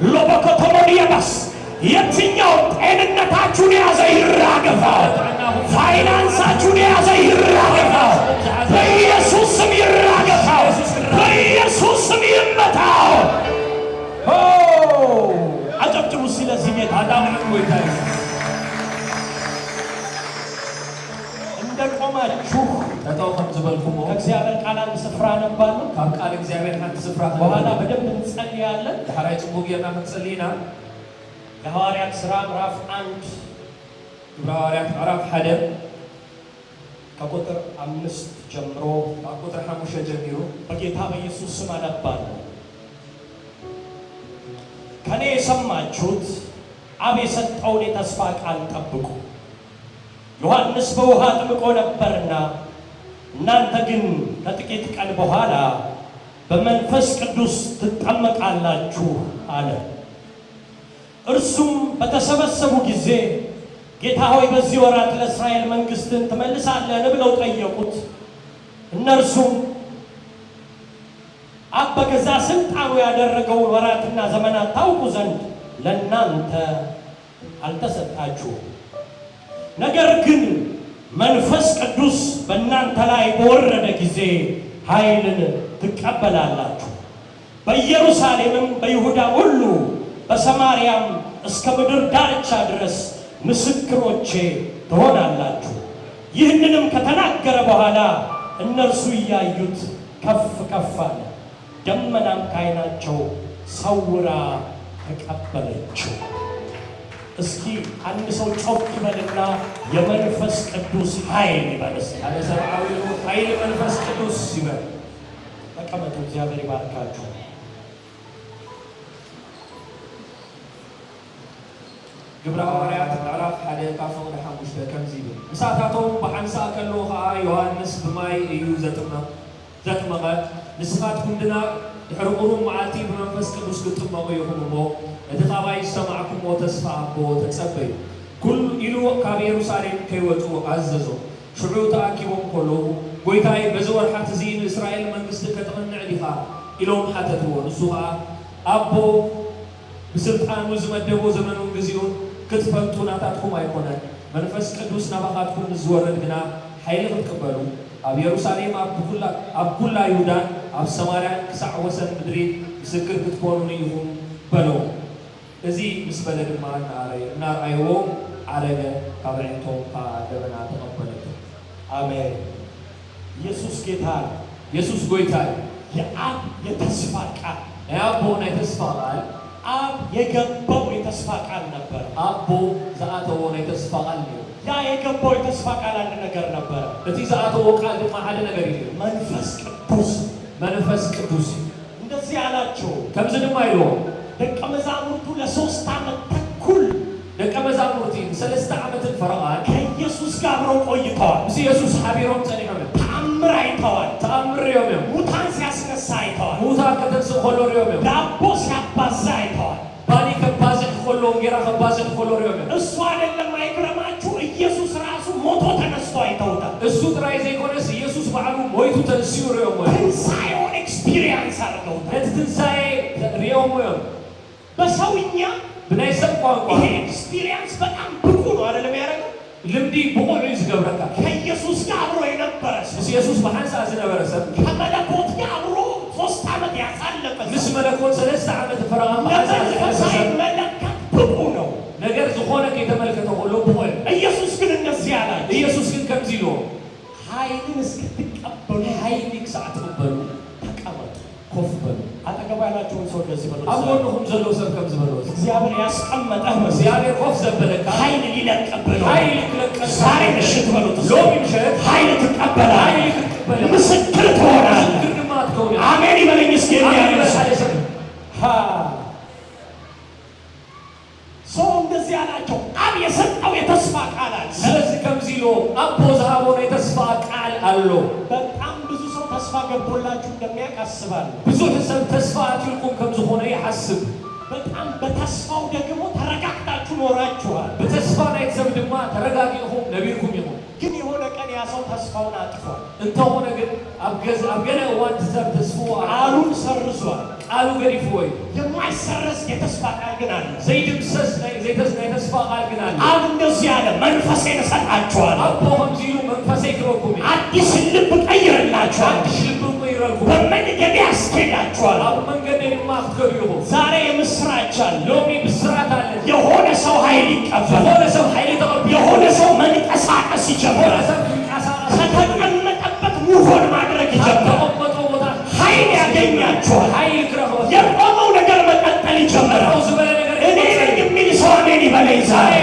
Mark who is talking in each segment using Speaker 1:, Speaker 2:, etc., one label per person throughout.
Speaker 1: ሎበኮቶሞዲያባስ የትኛው ጤንነታችሁን የያዘ ይራገፋው፣ ፋይናንሳችሁን የያዘ ይራገፋው፣ በኢየሱስ ስም ይራገፋው፣ በኢየሱስ ስም ይመታው። አጨብጭቡ ስለዚህ ጌታ አዳምነው ይታይ። እንደቆማችሁ
Speaker 2: ተጣውም ዝበልኩሞ
Speaker 1: እግዚአብሔር ቃል አንድ ስፍራ ነባሉ
Speaker 2: ካብ ቃል እግዚአብሔር አንድ ስፍራ
Speaker 1: በኋላ በደንብ እንጸልያለን።
Speaker 2: ሐራይ ጽሙግና መጸለይና
Speaker 1: የሐዋርያት ሥራ ምዕራፍ 1
Speaker 2: ሐዋርያት ምዕራፍ 1
Speaker 1: ከቁጥር 5 ጀምሮ
Speaker 2: ከቁጥር 5 ጀምሮ
Speaker 1: በጌታ በኢየሱስ ስም አነባለሁ። ከኔ የሰማችሁት አብ የሰጠውን የተስፋ ቃል ጠብቁ። ዮሐንስ በውሃ አጥምቆ ነበርና እናንተ ግን ከጥቂት ቀን በኋላ በመንፈስ ቅዱስ ትጠመቃላችሁ አለ። እርሱም በተሰበሰቡ ጊዜ ጌታ ሆይ በዚህ ወራት ለእስራኤል መንግሥትን ትመልሳለህን ብለው ጠየቁት። እነርሱም አብ በገዛ ስልጣኑ ያደረገውን ወራትና ዘመናት ታውቁ ዘንድ ለእናንተ አልተሰጣችሁም፣ ነገር ግን መንፈስ ቅዱስ በእናንተ ላይ በወረደ ጊዜ ኃይልን ትቀበላላችሁ፣ በኢየሩሳሌምም በይሁዳ ሁሉ በሰማርያም እስከ ምድር ዳርቻ ድረስ ምስክሮቼ ትሆናላችሁ። ይህንንም ከተናገረ በኋላ እነርሱ እያዩት ከፍ ከፍ አለ፣ ደመናም ከዓይናቸው ሰውራ ተቀበለችው። እስኪ አንድ ሰው ጮክ ይበልና የመንፈስ ቅዱስ ኃይል ይበልስ።
Speaker 2: አለ ሰማያዊ ኃይል መንፈስ ቅዱስ ይበል።
Speaker 1: ተቀመጡ። እግዚአብሔር ይባርካችሁ።
Speaker 2: ግብረ ሐዋርያት ምዕራፍ 1 ከቁጥር 5 ከምዚ ይብል ንሳታቶም በሓንሳ ከሎ ከዓ ዮሐንስ ብማይ እዩ ዘጥመቐ ንስኻትኩም ድና ድሕሪ ቁሩብ መዓልቲ ብመንፈስ ቅዱስ ክትጥመቑ ኢኹም እሞ እቲ ኻባይ ዝሰማዕኩሞ ተስፋ ኣቦ ተጸበዩ ኩሉ ኢሉ ካብ ኢየሩሳሌም ከይወፁ ኣዘዞም። ሽዑ ተኣኪቦም ከለዉ ጐይታይ በዚ ወርሓት እዚ ንእስራኤል መንግስቲ ከተቕንዕ ዲኻ ኢሎም ሓተትዎ። ንሱ ከዓ ኣቦ ብስልጣኑ ዝመደቦ ዘመኑን ግዚኡን ክትፈልጡ ናታትኩም ኣይኮነን። መንፈስ ቅዱስ ናባኻትኩም ዝወረድ ግና ሓይሊ ክትቅበሉ ኣብ ኢየሩሳሌም ኣብ ኩላ ይሁዳን ኣብ ሰማርያን ክሳዕ ወሰን ምድሪ ምስክር ክትኮኑን ኢኹም በለው። እዚ ምስ በለ ድማ እናርኣይዎ ዓረገ፣ ካብ ዕንቶም ደበና ተቐበለቱ።
Speaker 1: አሜን። ኢየሱስ ጌታ ነው።
Speaker 2: ኢየሱስ ጌታ ነው።
Speaker 1: የአብ የተስፋ ቃል
Speaker 2: የአቦ የተስፋ ቃል
Speaker 1: አብ የገባው የተስፋ ቃል ነበር።
Speaker 2: አቦ ዘአተው የተስፋ ቃል ነው።
Speaker 1: ያ የገባው የተስፋ ቃል አንድ ነገር ነበር።
Speaker 2: እቲ ዘአተው ቃል ድማ ሓደ ነገር እዩ። መንፈስ ቅዱስ
Speaker 1: እንደዚህ አላቸው።
Speaker 2: ከምዚ ድማ ይሎ
Speaker 1: ደቀ መዛሙርቱ ለ3 ዓመት ተኩል
Speaker 2: ደቀ መዛሙርቲ 3 ዓመትን ፈረቓን
Speaker 1: ከኢየሱስ ጋር አብረው ቆይተዋል።
Speaker 2: ምስ ኢየሱስ ሓቢሮም ጸኒሖም
Speaker 1: ተአምር አይተዋል።
Speaker 2: ተአምር እዮም።
Speaker 1: ሙታን ሲያስነሳ አይተዋል።
Speaker 2: ሙታን ከተንሥኡ ከሎ እዮም።
Speaker 1: ዳቦ ሲያባዛ አይተዋል።
Speaker 2: ባኒ ከባዝሕ ከሎ እንጌራ ከባዝሕ ከሎ እዮም።
Speaker 1: እሱ አይደለም አይግረማችሁ፣ ኢየሱስ ራሱ ሞቶ ተነስቶ አይተውታል።
Speaker 2: እሱ ጥራይ ዘይኮነስ ኢየሱስ በዓሉ ሞይቱ ተንሥኡ እዮም።
Speaker 1: ትንሣኤውን ኤክስፒሪየንስ አድርገውታል።
Speaker 2: እቲ ትንሣኤ ሪኦም እዮም።
Speaker 1: በሰውኛ
Speaker 2: ብናይ ሰብ ቋንቋ
Speaker 1: ይሄ ኤክስፒሪየንስ በጣም ብቁ ነው አይደለም ያደረገው።
Speaker 2: ልምዲ ብቁዕ ዝገብረካ
Speaker 1: ከኢየሱስ ጋር አብሮ የነበረ ሰው
Speaker 2: ምስ ኢየሱስ በሓንሳ ዝነበረ ሰብ
Speaker 1: ከመለኮት ጋር አብሮ 3 ዓመት ያሳለፈ
Speaker 2: ምስ መለኮት 3 ዓመት ፈረቓን
Speaker 1: መንፈሳዊ መለከት ብቁ ነው።
Speaker 2: ነገር ዝኾነ ከይተመልከተ ከሎ ብቁዕ።
Speaker 1: ኢየሱስ ግን እንደዚህ አላቸው።
Speaker 2: ኢየሱስ ግን ከምዚ ኢሎ
Speaker 1: ኃይልን እስክትቀበሉ
Speaker 2: ኃይሊ ክሳዕ ትቕበሉ
Speaker 1: ተቀመጡ፣
Speaker 2: ኮፍ በሉ።
Speaker 1: አጠገባ ያላቸውን ሰው እንደዚህ በሉ።
Speaker 2: ኣብ ጎንኩም ዘሎ ሰብ ከምዚ በሎ
Speaker 1: እግዚአብሔር ያስቀመጠህ
Speaker 2: እግዚአብሔር ኮፍ ዘበለካ
Speaker 1: ኃይል ሊለቅብህ ነው።
Speaker 2: ኃይል ክለቀቅ
Speaker 1: ዛሬ ምሽት በሉት።
Speaker 2: ሎሚ ምሽት
Speaker 1: ኃይል ትቀበላለህ።
Speaker 2: ኃይል ክትቀበል
Speaker 1: ምስክር ትሆናለህ።
Speaker 2: ምስክር ድማ ትከውን።
Speaker 1: አሜን ይበለኝ እስኪ የሚያምን ሰው እንደዚህ አላቸው። አብ የሰጠው የተስፋ ቃል አለ።
Speaker 2: ስለዚህ ከምዚ ኢሎ ኣቦ ዝሃቦ ናይ ተስፋ ቃል ኣሎ።
Speaker 1: በጣም ብዙ ሰው ተስፋ ገብቶላችሁ እንደሚያውቅ አስባለሁ።
Speaker 2: ብዙሕ ሰብ ተስፋ አትልኩም ከም ዝኾነ ይሓስብ።
Speaker 1: በጣም በተስፋው ደግሞ ተረጋግታችሁ ኖራችኋል።
Speaker 2: በተስፋ ናይ ሰብ ድማ ተረጋጊኹም ነቢርኩም ኢኹም።
Speaker 1: ግን የሆነ ቀን ያ ሰው ተስፋውን አጥፏል።
Speaker 2: እንተኾነ ግን ኣብ ገለ እዋን ትዘር ተስፍዎ
Speaker 1: ቃሉን ሰርዟል።
Speaker 2: ቃሉ ገዲፍዎ እዩ።
Speaker 1: የማይሰረዝ የተስፋ ቃል ግን አለ።
Speaker 2: ዘይድምሰስ የተስፋ ቃል ግን አለ።
Speaker 1: አብ እንደዚህ አለ፣ መንፈሴን እሰጣችኋለሁ።
Speaker 2: አቦም ዚሉ መንፈሴ ክሮኩም
Speaker 1: አዲስ ልብ ቀይርላችኋለሁ።
Speaker 2: አዲስ ልብ ቀይራልኩ።
Speaker 1: በመንገዴ አስኬዳችኋለሁ።
Speaker 2: አብ መንገዴ ማፍከሩ
Speaker 1: ዛሬ የምስራች አለ።
Speaker 2: ሎሚ ብስራት አለ።
Speaker 1: የሆነ ሰው ኃይል ይቀበል።
Speaker 2: የሆነ ሰው ኃይል ተቀበል።
Speaker 1: የሆነ ሰው መንቀሳቀስ ይጀምራል። ከተቀመጠበት ሙቮን ማድረግ ይጀምራል። ኃይል ያገኛችኋል። የቆመው ነገር መቀጠል ይጀምራል። እኔ ነኝ የሚል ሰው አሜን ይበለኝ ዛሬ።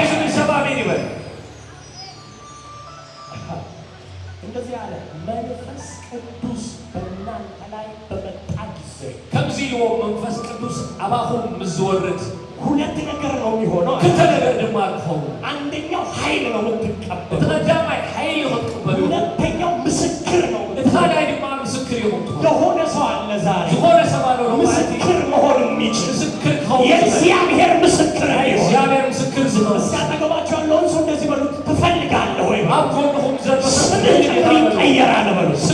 Speaker 1: እንደዚህ አለ፣ መንፈስ ቅዱስ በእናንተ ላይ በመጣ ጊዜ
Speaker 2: ከምዚህ መንፈስ ቅዱስ አባሁን ምዝወርድ
Speaker 1: ሁለት ነገር ነው የሚሆነው።
Speaker 2: ከተነገር ደማርፈው
Speaker 1: አንደኛው ኃይል ነው የምትቀበለው።
Speaker 2: ተቀዳማይ ኃይል ይወጥበሉ።
Speaker 1: ሁለተኛው ምስክር ነው።
Speaker 2: ታዲያ ድማ ምስክር ይወጡ።
Speaker 1: የሆነ ሰው አለ ዛሬ
Speaker 2: የሆነ ሰው አለ
Speaker 1: ምስክር መሆን የሚችል
Speaker 2: ምስክር ነው።
Speaker 1: የእግዚአብሔር ምስክር ነው።
Speaker 2: የእግዚአብሔር ምስክር ዝም
Speaker 1: ሲያጠገባቸው ያለውን ሰው እንደዚህ በሉት፣ ትፈልጋለህ ወይ?
Speaker 2: አብቆም ዘርበሰ
Speaker 1: ይቀየራል በሉት።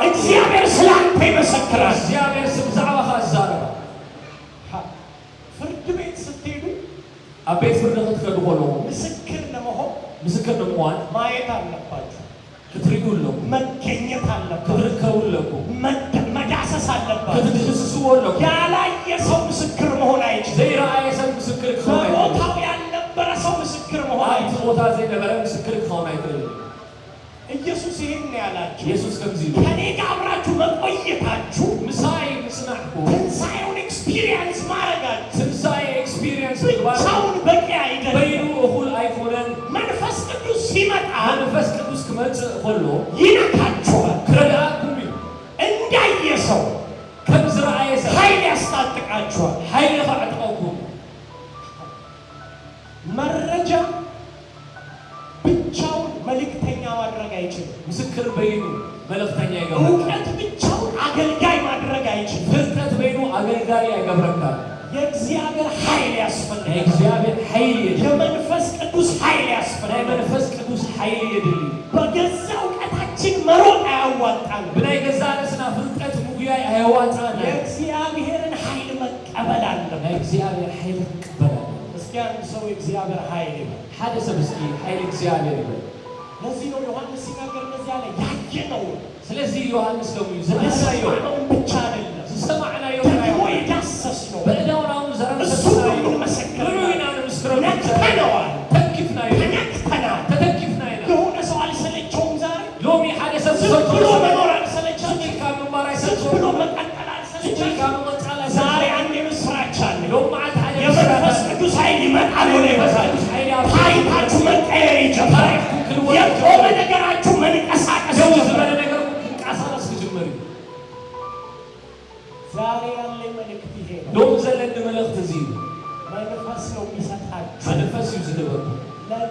Speaker 1: እግዚአብሔር ስላንተ ይመሰክራል።
Speaker 2: እግዚአብሔር ስም ዛባ ሐዛራ
Speaker 1: ፍርድ ቤት ስትሄዱ
Speaker 2: አቤት ፍርድ ከተከዱ ሆኖ
Speaker 1: ምስክር ለመሆን
Speaker 2: ምስክር ለመሆን
Speaker 1: ማየት አለባችሁ።
Speaker 2: ክትሪጉል ነው
Speaker 1: መገኘት አለባችሁ።
Speaker 2: ክትርከውል ነው
Speaker 1: መዳሰስ አለባችሁ።
Speaker 2: ክትድስሱ ወል ነው
Speaker 1: ያላየ ሰው ምስክር መሆን አይችልም።
Speaker 2: ዘይራአየ ሰው ምስክር ከሆነ
Speaker 1: ቦታው ያልነበረ ሰው ምስክር መሆን አይችልም።
Speaker 2: ቦታ ዘይነበረ ምስክር ከሆነ አይደለም።
Speaker 1: ኢየሱስ ይሄን ነው ያላችሁ።
Speaker 2: ኢየሱስ ከዚህ
Speaker 1: ከኔ ጋር አብራችሁ መቆየታችሁ
Speaker 2: ምሳይ ምስናሁ
Speaker 1: ትንሣኤውን ኤክስፒሪየንስ ማድረጋችሁ
Speaker 2: ትንሣኤ ኤክስፒሪየንስ
Speaker 1: ብቻውን በቂ አይደለም።
Speaker 2: በይኑ እሁል አይሆነን።
Speaker 1: መንፈስ ቅዱስ ሲመጣ
Speaker 2: መንፈስ ቅዱስ ከመጽእ ሁሉ
Speaker 1: ይነካችኋል።
Speaker 2: ክረዳኩም
Speaker 1: እንዳየ ሰው
Speaker 2: ከምዝራአየ ሰው
Speaker 1: ኃይል ያስታጥቃችኋል።
Speaker 2: ኃይል ያዕጥቃኩም።
Speaker 1: መረጃ ብቻውን መልእክተኛ ማድረግ አይችልም።
Speaker 2: ምስክር በይኑ መልእክተኛ ይገባል።
Speaker 1: እውቀት ብቻውን አገልጋይ ማድረግ አይችልም።
Speaker 2: ፍልጠት በይኑ አገልጋይ ያገብረካል።
Speaker 1: የእግዚአብሔር ኃይል ያስፈልጋል።
Speaker 2: የእግዚአብሔር ኃይል
Speaker 1: የመንፈስ ቅዱስ ኃይል ያስፈልጋል።
Speaker 2: የመንፈስ ቅዱስ ኃይል ይድል።
Speaker 1: በገዛ እውቀታችን መሮጥ አያዋጣንም።
Speaker 2: ብናይ ገዛ ለስና ፍልጠት ሙያ አያዋጣንም።
Speaker 1: የእግዚአብሔርን ኃይል መቀበል አለብን።
Speaker 2: የእግዚአብሔር ኃይል መቀበል።
Speaker 1: እስኪ አንድ ሰው የእግዚአብሔር ኃይል ይበል።
Speaker 2: ሓደ ሰብ እስኪ ኃይል እግዚአብሔር ይበል።
Speaker 1: ለዚህ ነው ዮሐንስ ሲናገር እንደዚህ አለ፣ ያየነው።
Speaker 2: ስለዚህ ዮሐንስ ደግሞ
Speaker 1: የሰማነው ብቻ አይደለም፣
Speaker 2: ሰማዕናዮ
Speaker 1: ደግሞ የዳሰስነው
Speaker 2: በእዳውናው ዘረን
Speaker 1: እሱ ነው የምንመሰክረው።
Speaker 2: ብሉይናን ምስክረው
Speaker 1: ነክተነዋል፣
Speaker 2: ተንኪፍናዮ
Speaker 1: ተነክተናል።
Speaker 2: ተተንኪፍናይና
Speaker 1: የሆነ ሰው አልሰለቸውም ዛሬ?
Speaker 2: ሎሚ ሓደ ሰብ
Speaker 1: ዝም ብሎ መኖር አልሰለቻችሁም?
Speaker 2: ካብ ምንባር
Speaker 1: ዝም
Speaker 2: አይሰለችም?
Speaker 1: ብሎ መቀጠል አልሰለቻችሁም?
Speaker 2: ካብ መቀጠል አይሰለችም?
Speaker 1: ዛሬ አንድ የምስራች አለ።
Speaker 2: ሎም ማለት ሓደ
Speaker 1: የመንፈስ ቅዱስ ኃይል ይመጣል ወደ ሕይወታችሁ። ታሪካችሁ መቀየር ይጀምራል። የቆመ ነገራችሁ መንቀሳቀስ ይጀምራል።
Speaker 2: ነገር እንቃሳቀስ ይጀምራል።
Speaker 1: ዛሬ ያለኝ መልእክት ይሄ ነው።
Speaker 2: ሎም ዘለል መልእክት እዚህ
Speaker 1: መንፈስ ነው የሚሰጣችሁ።
Speaker 2: መንፈስ ይዝደበቁ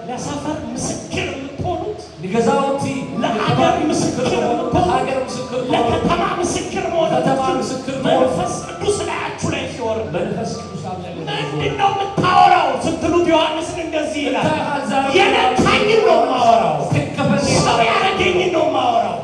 Speaker 1: ለሰፈር ምስክር የምትሆኑት፣
Speaker 2: ለገዛውቲ
Speaker 1: ለሀገር ምስክር የምትሆኑት፣
Speaker 2: ሀገር ምስክር
Speaker 1: ለከተማ ምስክር መሆኑት፣
Speaker 2: ከተማ ምስክር
Speaker 1: መንፈስ ቅዱስ ላያችሁ ላይ ሲወርድ
Speaker 2: መንፈስ ቅዱስ አብላለ
Speaker 1: ምንድን ነው የምታወራው ስትሉት ዮሐንስን እንደዚህ ይላል፣ የነካኝን ነው የማወራው፣ ሰው ያረገኝን ነው የማወራው፣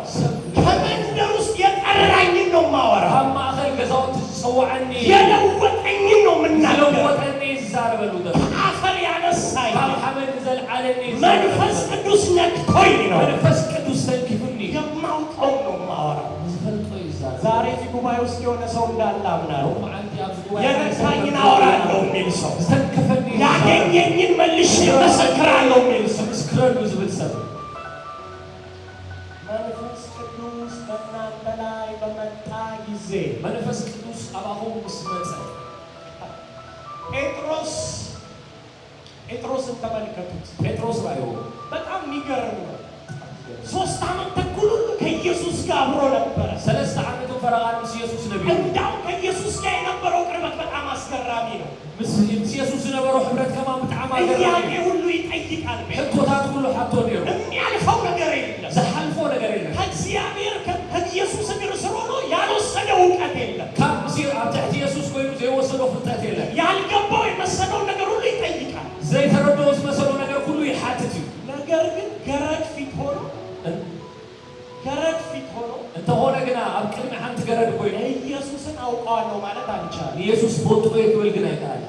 Speaker 1: ከመንደር ውስጥ የጠራኝን ነው የማወራው፣
Speaker 2: ማእኸል ገዛውቲ ዝሰዋዓኒ
Speaker 1: የለወጠኝን ነው የምናገረው፣
Speaker 2: ለወጠኒ ይዛረበሉ
Speaker 1: ከአፈር ያነሳኝ
Speaker 2: ካብ ሓመድ ዘለዓለኒ
Speaker 1: መንፈስ ቅዱስ ነክቶኝ ነው።
Speaker 2: መንፈስ ቅዱስ ተንኪፉኒ
Speaker 1: የማውቀው ነው የማወራው።
Speaker 2: ዝፈልጦ ይዛረ
Speaker 1: ዛሬ እዚህ ጉባኤ ውስጥ የሆነ ሰው እንዳለ አምናለሁ።
Speaker 2: ማዓንቲ ኣብ ዝጉባኤ
Speaker 1: የነካኝን አወራለሁ የሚል ሰው፣
Speaker 2: ዝተንከፈኒ
Speaker 1: ያገኘኝን መልሼ እመሰክራለሁ የሚል ሰው፣
Speaker 2: ምስክረሉ ዝብል ሰብ
Speaker 1: መንፈስ ቅዱስ በእናንተ ላይ በመጣ ጊዜ
Speaker 2: መንፈስ ቅዱስ አባሆም ምስ መጸ
Speaker 1: ጴጥሮስን ተመልከቱት።
Speaker 2: ጴጥሮስ ራእዩ
Speaker 1: በጣም የሚገርም ነው። 3 ዓመት ተኩል ሁሉ ከኢየሱስ ጋር አብሮ ነበረ።
Speaker 2: 3 ዓመት ፈረቃን ምስ ኢየሱስ ነቢዩ
Speaker 1: እንዳው ከኢየሱስ ጋር የነበረው ቅርበት በጣም አስገራሚ ነው።
Speaker 2: ምስ ኢየሱስ ነበረው ሕብረት ከማ በጣም
Speaker 1: ጥያቄ ሁሉ ይጠይቃል።
Speaker 2: ሕቶታት ሁሉ ሓቶ ነይሩ።
Speaker 1: የሚያልፈው ነገር የለም።
Speaker 2: ዝሓልፎ ነገር የለም።
Speaker 1: ከእግዚአብሔር ከኢየሱስ እግር ስር ሆኖ ያልወሰደው እውቀት የለም።
Speaker 2: ካብ ምስር ኣብ ትሕቲ ኢየሱስ ኮይኑ ዘይወሰዶ ፍልጠት የለን።
Speaker 1: ያልገባው የመሰለው ነገር ሁሉ ይጠይቃል።
Speaker 2: ዘይተረድኦ ዝመሰሎ ነገር ሁሉ ይሓትት እዩ።
Speaker 1: ነገር ግን ገረድ ፊት ሆኖ እንተሆነ
Speaker 2: እንተኾነ ግና ኣብ ቅድሚ ሓንቲ ገረድ ኮይኑ
Speaker 1: ኢየሱስን አውቀዋለሁ ማለት አልቻለም።
Speaker 2: ኢየሱስ ፎቶ ይወል ግን አይታል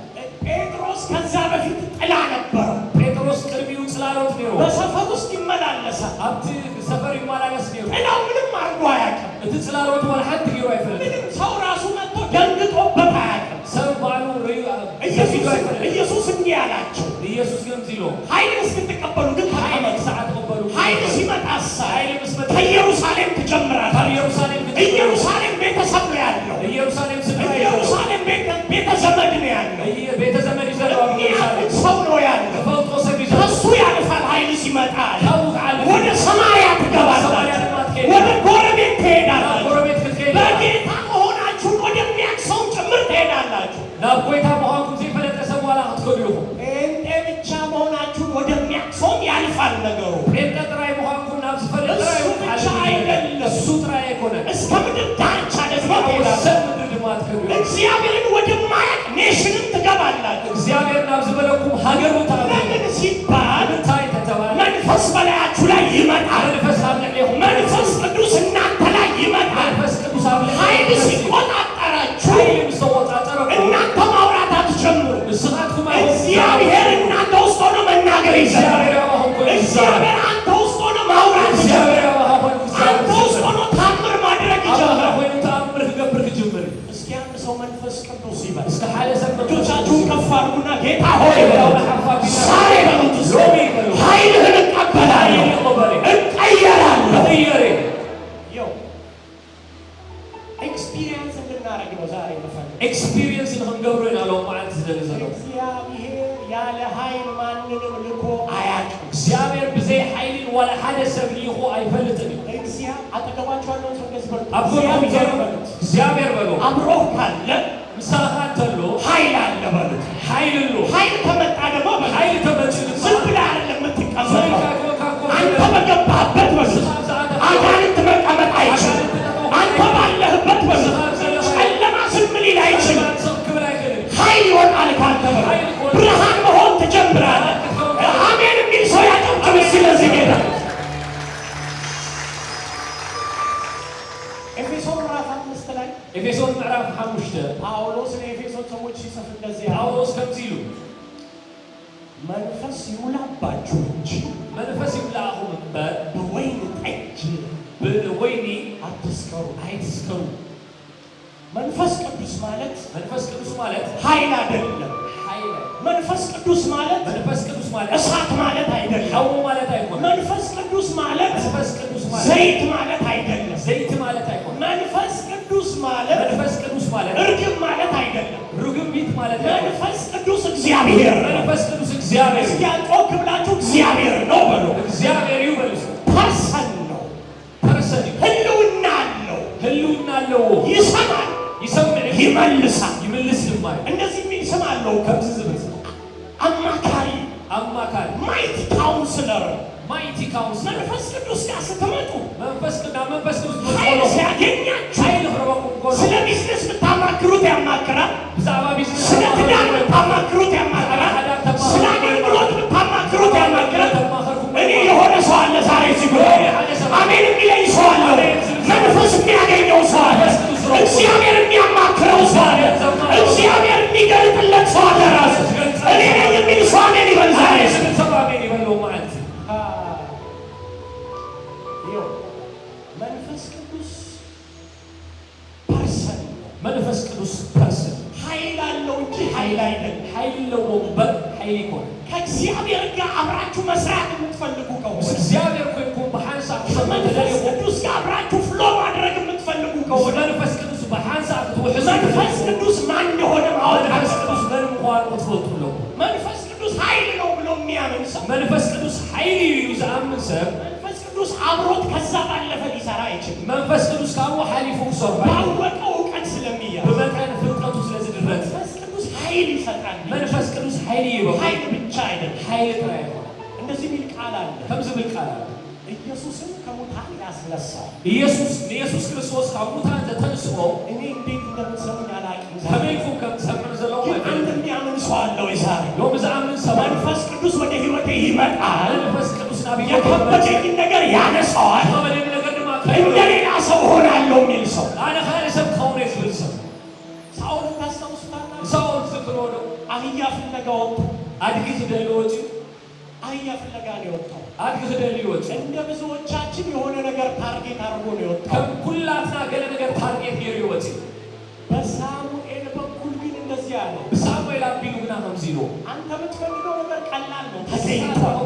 Speaker 1: ጴጥሮስ ከዛ በፊት ጥላ ነበረው።
Speaker 2: ጴጥሮስ ቅርቢው ጽላሎት ነው።
Speaker 1: በሰፈር ውስጥ ይመላለሳል።
Speaker 2: አብቲ ሰፈር ይመላለስ ነው።
Speaker 1: ጥላው ምንም አድርጎ አያውቅም።
Speaker 2: እቲ ጽላሎት ወላ ሐድ ይሮ አይፈልም።
Speaker 1: ምንም ሰው ራሱ መጥቶ ደንግጦበት አያውቅም።
Speaker 2: ሰው ባሉ
Speaker 1: ኢየሱስ እንዲህ አላቸው።
Speaker 2: ኢየሱስ ግን ሲሎ
Speaker 1: ኃይል እስክትቀበሉ ግን
Speaker 2: ኃይል ሰዓት ተቀበሉ።
Speaker 1: ኃይል ሲመጣስ ከኢየሩሳሌም ትጀምራለህ። ኢየሩሳሌም ቤተሰብ ነው ያለው። ኢየሩሳሌም ቤተዘመድ ነው ያለው።
Speaker 2: ቤተዘመድ ይዘራው
Speaker 1: ሰው ነው ያለው። ከሱ ያልፋል። ኃይል ሲመጣ ወደ ሰማርያ ትገባላችሁ። ወደ ጎረቤት ትሄዳላችሁ። በጌታ መሆናችሁን ወደሚያውቅ ሰው ጭምር ትሄዳላችሁ።
Speaker 2: ናቆይታ መሆኑ ሲፈለጠ በኋላ አትቆዩ።
Speaker 1: ጴንጤ ብቻ መሆናችሁን ወደሚያውቅ ሰው ያልፋል ነገሩ።
Speaker 2: ጴንጤ ጥራይ መሆኑና ሲፈለጠ
Speaker 1: እሱ ብቻ አይደለም።
Speaker 2: እሱ ጥራይ ሆነ
Speaker 1: እስከ ምድር ዳርቻ ደግሞ ትሄዳላችሁ። እግዚአብሔርን ወደማያውቅ ኔሽንም ትገባላችሁ።
Speaker 2: እግዚአብሔርን አብዝበለኩም ሀገሩ
Speaker 1: ለምን ሲባል መንፈስ በላያችሁ ላይ ይመጣል። መንፈስ ቅዱስ እናንተ ላይ ይመጣል። ኃይል ሲቆጣጠራችሁ እናንተ ማውራት አትጀምሩ። እግዚአብሔር እናንተ ውስጥ ሆኖ መናገር ይጀምራል። እግዚአብሔር አንተ ውስጥ ሆኖ ማውራት ይጀምራል። አንተ ውስጥ ሆኖ ታምር ማድረግ ይጀምራል። እስኪ አንድ ሰው መንፈስ ቅዱስ ይበል። እጆቻችሁን ከፍ አድርጉና ጌታ ሆይ ዛሬ በሉት ኃይልህን እቀበላለሁ፣ እቀየራለሁ። ኤክስፒሪየንስ እንድናደርግ ነው ዛሬ የምፈልገው።
Speaker 2: ኤክስፒሪየንስ እንገብሮ ያለው ማለት ስለዚህ
Speaker 1: እግዚአብሔር ያለ ኃይል ማንንም ልኮ አያውቅም።
Speaker 2: እግዚአብሔር በዚህ ኃይልን ወላ ሓደ ሰብ ልኮ አይፈልጥም።
Speaker 1: አጠገባችሁ ያለውን ሰው እንደዚህ በሉት፣
Speaker 2: እግዚአብሔር በሉ
Speaker 1: አብሮህ ካለ
Speaker 2: ምሳኻን ተሎ
Speaker 1: ኃይል አለ በሉት። ኃይል ከመጣ ደግሞ
Speaker 2: ኃይል ተመጭ
Speaker 1: ዝም ብለህ አይደለም የምትቀመጠው። አንተ በገባህበት በሉት አጋንንት መቀመጥ አይችልም። አንተ ባለህበት በሉት ጨለማ ዝም ሊል አይችልም። ኃይል ይወጣል ካንተ በሉት። ብርሃን መሆን ትጀምራለህ። አሜን የሚል ሰው ያጨብጭብ። ስለዚህ ጌታ ኤፌሶን ምዕራፍ 5 ላይ
Speaker 2: ኤፌሶን ምዕራፍ 5
Speaker 1: ጳውሎስ ለኤፌሶን ሰዎች ሲጽፍ እንደዚህ
Speaker 2: ጳውሎስ ከምዚሉ
Speaker 1: መንፈስ ይሙላባችሁ እንጂ
Speaker 2: መንፈስ ይሙላችሁ
Speaker 1: በወይን ጠጅ
Speaker 2: በወይኒ
Speaker 1: አትስከሩ፣ አይስከሩ። መንፈስ ቅዱስ ማለት ኃይል አይደለም። መንፈስ ቅዱስ ማለት እሳት ማለት አይደለም። መንፈስ ቅዱስ ማለት ዘይት ማለት አይደለም። መንፈስ ቅዱስ ማለት እርግብ ማለት አይደለም። መንፈስ ቅዱስ እግዚአብሔር እስኪ ጮክ ብላችሁ እግዚአብሔር ነው በሉ። ፐርሰን ነው። ህልውና አለው። ይሰማል፣ ይመልሳል። እንደዚህ የሚል ስም አለው። አማካሪ ማይቲ ካውንስለር። መንፈስ ቅዱስ ጋር ስትመጡ ኃይል ሲያገኛችሁ ስለ ቢዝነስ ብታማክሩት ያማክራል። ስለ ትዳር ብታማክሩት ያማክራል። ስለ አገልግሎት ብታማክሩት ያማክራል። እኔ የሆነ ሰው አለ ዛሬ ሲጎ አሜን የሚለኝ ሰው አለ። መንፈስ የሚያገኘው ሰው አለ። እግዚአብሔር የሚያማክረው ሰው አለ። እግዚአብሔር የሚገልጥለት ሰው አለ። ራሱ እኔ ነኝ የሚል ሰው አሜን ይበል ዛሬ። መንፈስ ቅዱስ ፐርሰን ኃይል አለው እንጂ ኃይል አይደለም። ከእግዚአብሔር ጋር አብራችሁ መስራት የምትፈልጉ ከሆነ ከመንፈስ ቅዱስ ጋር አብራችሁ ፍሎ ማድረግ የምትፈልጉ ከሆነ መንፈስ ቅዱስ ማን እንደሆነ ማወቅ መንፈስ ቅዱስ ኃይል ነው ብሎ የሚያምን ሰው መንፈስ ቅዱስ አብሮት ከዛ ባለፈ ሊሰራ አይችልም። መንፈስ ቅዱስ ባወቀው እውቀት ስለሚያዝ መንፈስ ቅዱስ ኃይል ይሰጣል። ኃይል ብቻ አይደለም። እንደዚህ የሚል ቃል አለ። ኢየሱስን ከሙታን ያስነሳው ኢየሱስ ክርስቶስ ከሙታን ተነስቶ እኔ እንዴት እንደምትሰሙኝ አላውቅም። አንድ የሚያምን ሰው አለ ወይ ዛሬ? መንፈስ ቅዱስ ወደ ሕይወቴ ይመጣል። የከበደኝን ነገር ያነሳዋል። እንደ ሌላ ሰው እሆናለሁ የሚል ሰው አህያ ፍለጋ ወጣ።
Speaker 2: አድግ ከደልወጪ
Speaker 1: አህያ ፍለጋ ነው የወጣው።
Speaker 2: አድግ ከደልወጪ
Speaker 1: እንደ ብዙዎቻችን የሆነ ነገር ታርጌት አድርጎ ነው የወጣው።
Speaker 2: ከኩላትና ገለ ነገር ታርጌት ይሪወጪ
Speaker 1: በሳሙኤል በኩል ግን እንደዚህ አለ።
Speaker 2: ሳሙኤል አቢሉ ግና ከምዚሎ
Speaker 1: አንተ የምትፈልገው ነገር ቀላል ነው። ተዘይቷል።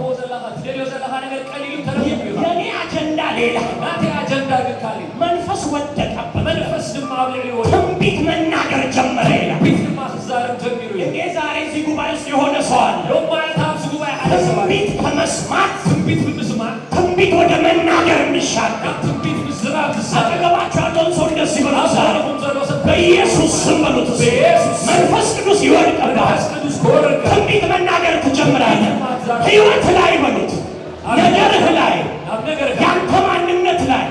Speaker 2: ተዘይቷል ነገር ቀሊሉ ተረፈ።
Speaker 1: የኔ አጀንዳ ሌላ፣
Speaker 2: ናቴ አጀንዳ ግን ካሊ
Speaker 1: መንፈስ ወደቀበት።
Speaker 2: መንፈስ ድማ አብልዒ
Speaker 1: ትንቢት መናገር ጀመረ ይላል።
Speaker 2: ትንቢት ድማ ተዛረም ጀምሩ።
Speaker 1: እኔ ዛሬ እዚህ ጉባኤ ውስጥ የሆነ ሰው አለ።
Speaker 2: ለማለት አብዙ ጉባኤ አለሰባ
Speaker 1: ትንቢት ከመስማት
Speaker 2: ትንቢት በመስማት
Speaker 1: ትንቢት ወደ መናገር የሚሻገር
Speaker 2: ትንቢት በዝራብ
Speaker 1: አጠገባቸው ያለውን ሰው ደስ ይበለው። በኢየሱስ ስም በሉት። መንፈስ ቅዱስ ይወድቅብሃል። ትንቢት መናገር ትጀምራለህ። ሕይወት ላይ በሉት፣ ነገርህ ላይ፣ ያንተ ማንነት ላይ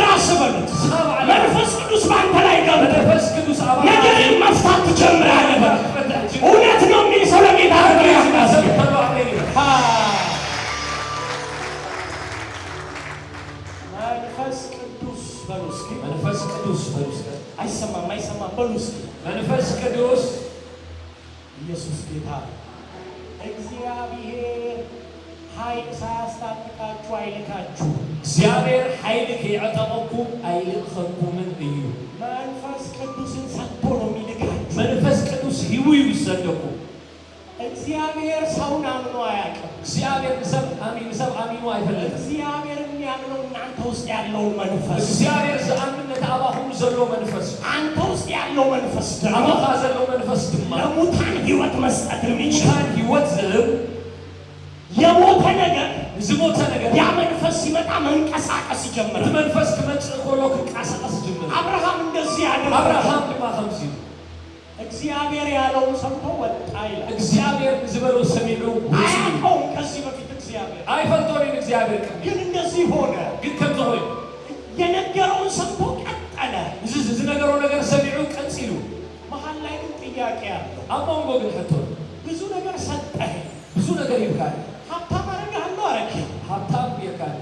Speaker 1: ራስ በሉት። መንፈስ ቅዱስ በአንተ ላይ ገብቶ ነገርን መፍታት ትጀምራለህ። እውነት ነው የሚል ሰው ለጌታ ያስመስል። መንፈስ ቅዱስ በሉ እስኪ።
Speaker 2: መንፈስ ቅዱስ በሉ እስኪ።
Speaker 1: አይሰማም በሉ እስኪ።
Speaker 2: መንፈስ ቅዱስ
Speaker 1: ኢየሱስ ጌታ። እግዚአብሔር ኃይል ሳያስታጥቃችሁ አይልካችሁ።
Speaker 2: እግዚአብሔር ኃይል ከያጠቁም አይልከኩምን እዩ።
Speaker 1: መንፈስ ቅዱስን ሰጥቶ ነው የሚልካችሁ።
Speaker 2: መንፈስ ቅዱስ ይውይ ይሰደቁ።
Speaker 1: እግዚአብሔር ሰውን አምኖ አያውቅም።
Speaker 2: እግዚአብሔር ሰብ አሚኑ አይፈልግም።
Speaker 1: እግዚአብሔር የሚያምነው እናንተ ውስጥ ያለውን መንፈስ።
Speaker 2: እግዚአብሔር ዘአምነት አባሁም ዘሎ መንፈስ
Speaker 1: አንተ ውስጥ ያለው መንፈስ ደግሞ
Speaker 2: አባኻ ዘሎ መንፈስ ድማ
Speaker 1: ለሙታን ሕይወት መስጠት የሚችል
Speaker 2: ሕይወት ዝህብ
Speaker 1: የሞተ ነገር
Speaker 2: ዝሞተ ነገር
Speaker 1: ያ መንፈስ ሲመጣ መንቀሳቀስ ይጀምራል።
Speaker 2: መንፈስ ከመጽእ ኮሎ ከንቀሳቀስ ጀመረ።
Speaker 1: አብርሃም እንደዚህ ያደረገ።
Speaker 2: አብርሃም ድማ ከምዚ
Speaker 1: እግዚአብሔር ያለውን ሰምቶ ወጣ ይላል።
Speaker 2: እግዚአብሔር ዝበሎ ሰሚሉ
Speaker 1: አያውቀውም ከዚህ በፊት እግዚአብሔር
Speaker 2: አይፈልጦንም። እግዚአብሔር
Speaker 1: ግን እንደዚህ ሆነ።
Speaker 2: ግን ከምዚ ሆይ
Speaker 1: የነገረውን ሰምቶ ቀጠለ።
Speaker 2: እዚ ነገረው ነገር ሰሚዑ ቀጽሉ።
Speaker 1: መሀል ላይ ግን ጥያቄ አለው።
Speaker 2: አሞንጎ ግን ሕቶ
Speaker 1: ብዙ ነገር ሰጠህ፣
Speaker 2: ብዙ ነገር ይብካል።
Speaker 1: ሀብታም አደርግሃለሁ አልከኝ።
Speaker 2: ሀብታም ይካል።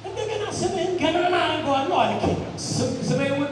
Speaker 1: እንደገና ስምህን ገናና አደርገዋለሁ አልከኝ።
Speaker 2: ስሜውን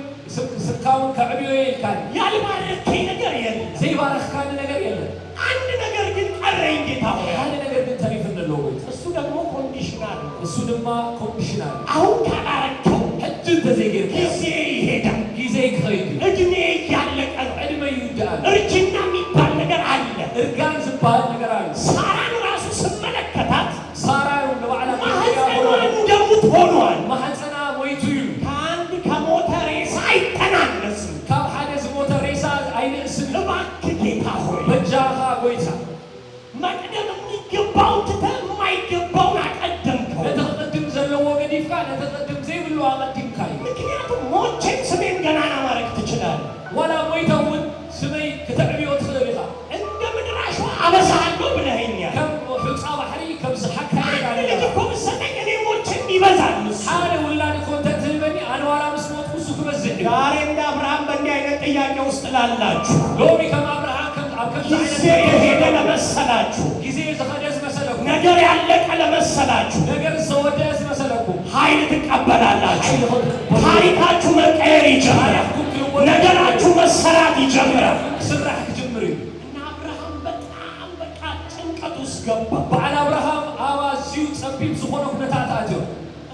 Speaker 2: ስካውን ከዕብዮ ይልካል።
Speaker 1: ያልባረከኝ ነገር የለም።
Speaker 2: ዘይባረክካን ነገር የለም።
Speaker 1: አንድ ነገር ግን ቀረኝ ጌታ ሆይ።
Speaker 2: አንድ ነገር ግን ተሪፍነለው ወይ
Speaker 1: እሱ ደግሞ ኮንዲሽናል ነው።
Speaker 2: እሱ ድማ ኮንዲሽናል
Speaker 1: አሁን ካላረከው
Speaker 2: እጅን ተዘገር
Speaker 1: ጊዜ ይሄዳል።
Speaker 2: ጊዜ ይኸይድ
Speaker 1: እድሜ እያለቀ ነው።
Speaker 2: እድሜ ይውዳል።
Speaker 1: እርጅና የሚባል ነገር አለ።
Speaker 2: እርጋን ዝባል ነገር አለ።
Speaker 1: ሳራን ራሱ ስመለከታት
Speaker 2: ሳራ ለባዕላ
Speaker 1: ማህፀኗ እንደሙት ሆኗል።
Speaker 2: ማህፀና ሞይቱ
Speaker 1: ከአንድ ከሞተ ሬሳ አይተናነስም።
Speaker 2: ካብ ሓደ ዝሞተ ሬሳ አይነስም።
Speaker 1: እባክህ ጌታ ሆይ
Speaker 2: በጃኻ ጎይታ
Speaker 1: መቅደም የሚገባውን ትተህ የማይገባውን አቀደምከው።
Speaker 2: ለተቀድም ዘለዎ ገዲፍካ ለተቀድም ዘይብሉ አቀድምካይ።
Speaker 1: ምክንያቱም ሞቼም ስሜን ገናና ማድረግ ትችላለህ።
Speaker 2: ዋላ ሞይተውን ስመይ ከተዕብዮ ትኽእል ኢኻ።
Speaker 1: እንደ ምድር አሸዋ አበዛሃለሁ ብለኸኛል።
Speaker 2: ከም ሕፃ ባሕሪ ከም ዝሓካ
Speaker 1: ልጅ እኮ ብትሰጠኝ እኔ ሞቼም ይበዛል።
Speaker 2: ሓደ ውላድ እኮ እንተትህበኒ ኣነ ዋላ ምስ ሞትኩ እሱ ክበዝሕ እዩ።
Speaker 1: ዛሬ እንደ አብርሃም በእንዲህ አይነት ጥያቄ ውስጥ ላላችሁ
Speaker 2: ሎሚ ከም አብርሃም ኣብ ከምዚ
Speaker 1: ጊዜ የሄደ ለመሰላችሁ፣
Speaker 2: ጊዜ ዝኸደ ዝመሰለኩ
Speaker 1: ነገር ያለቀ ለመሰላችሁ
Speaker 2: ነገር ዝተወደአ ዝመሰለኩ
Speaker 1: ኃይል ትቀበላላችሁ። ታሪካችሁ መቀየር ይጀምራል። ነገራችሁ መሰራት ይጀምራል።
Speaker 2: ስራሕ ክጅምር እዩ።
Speaker 1: እና አብርሃም በጣም በቃ ጭንቀት ውስጥ ገባ።
Speaker 2: በዓል አብርሃም ኣብ ኣዝዩ ፀቢብ ዝኾነ ኩነታት ኣትዮ።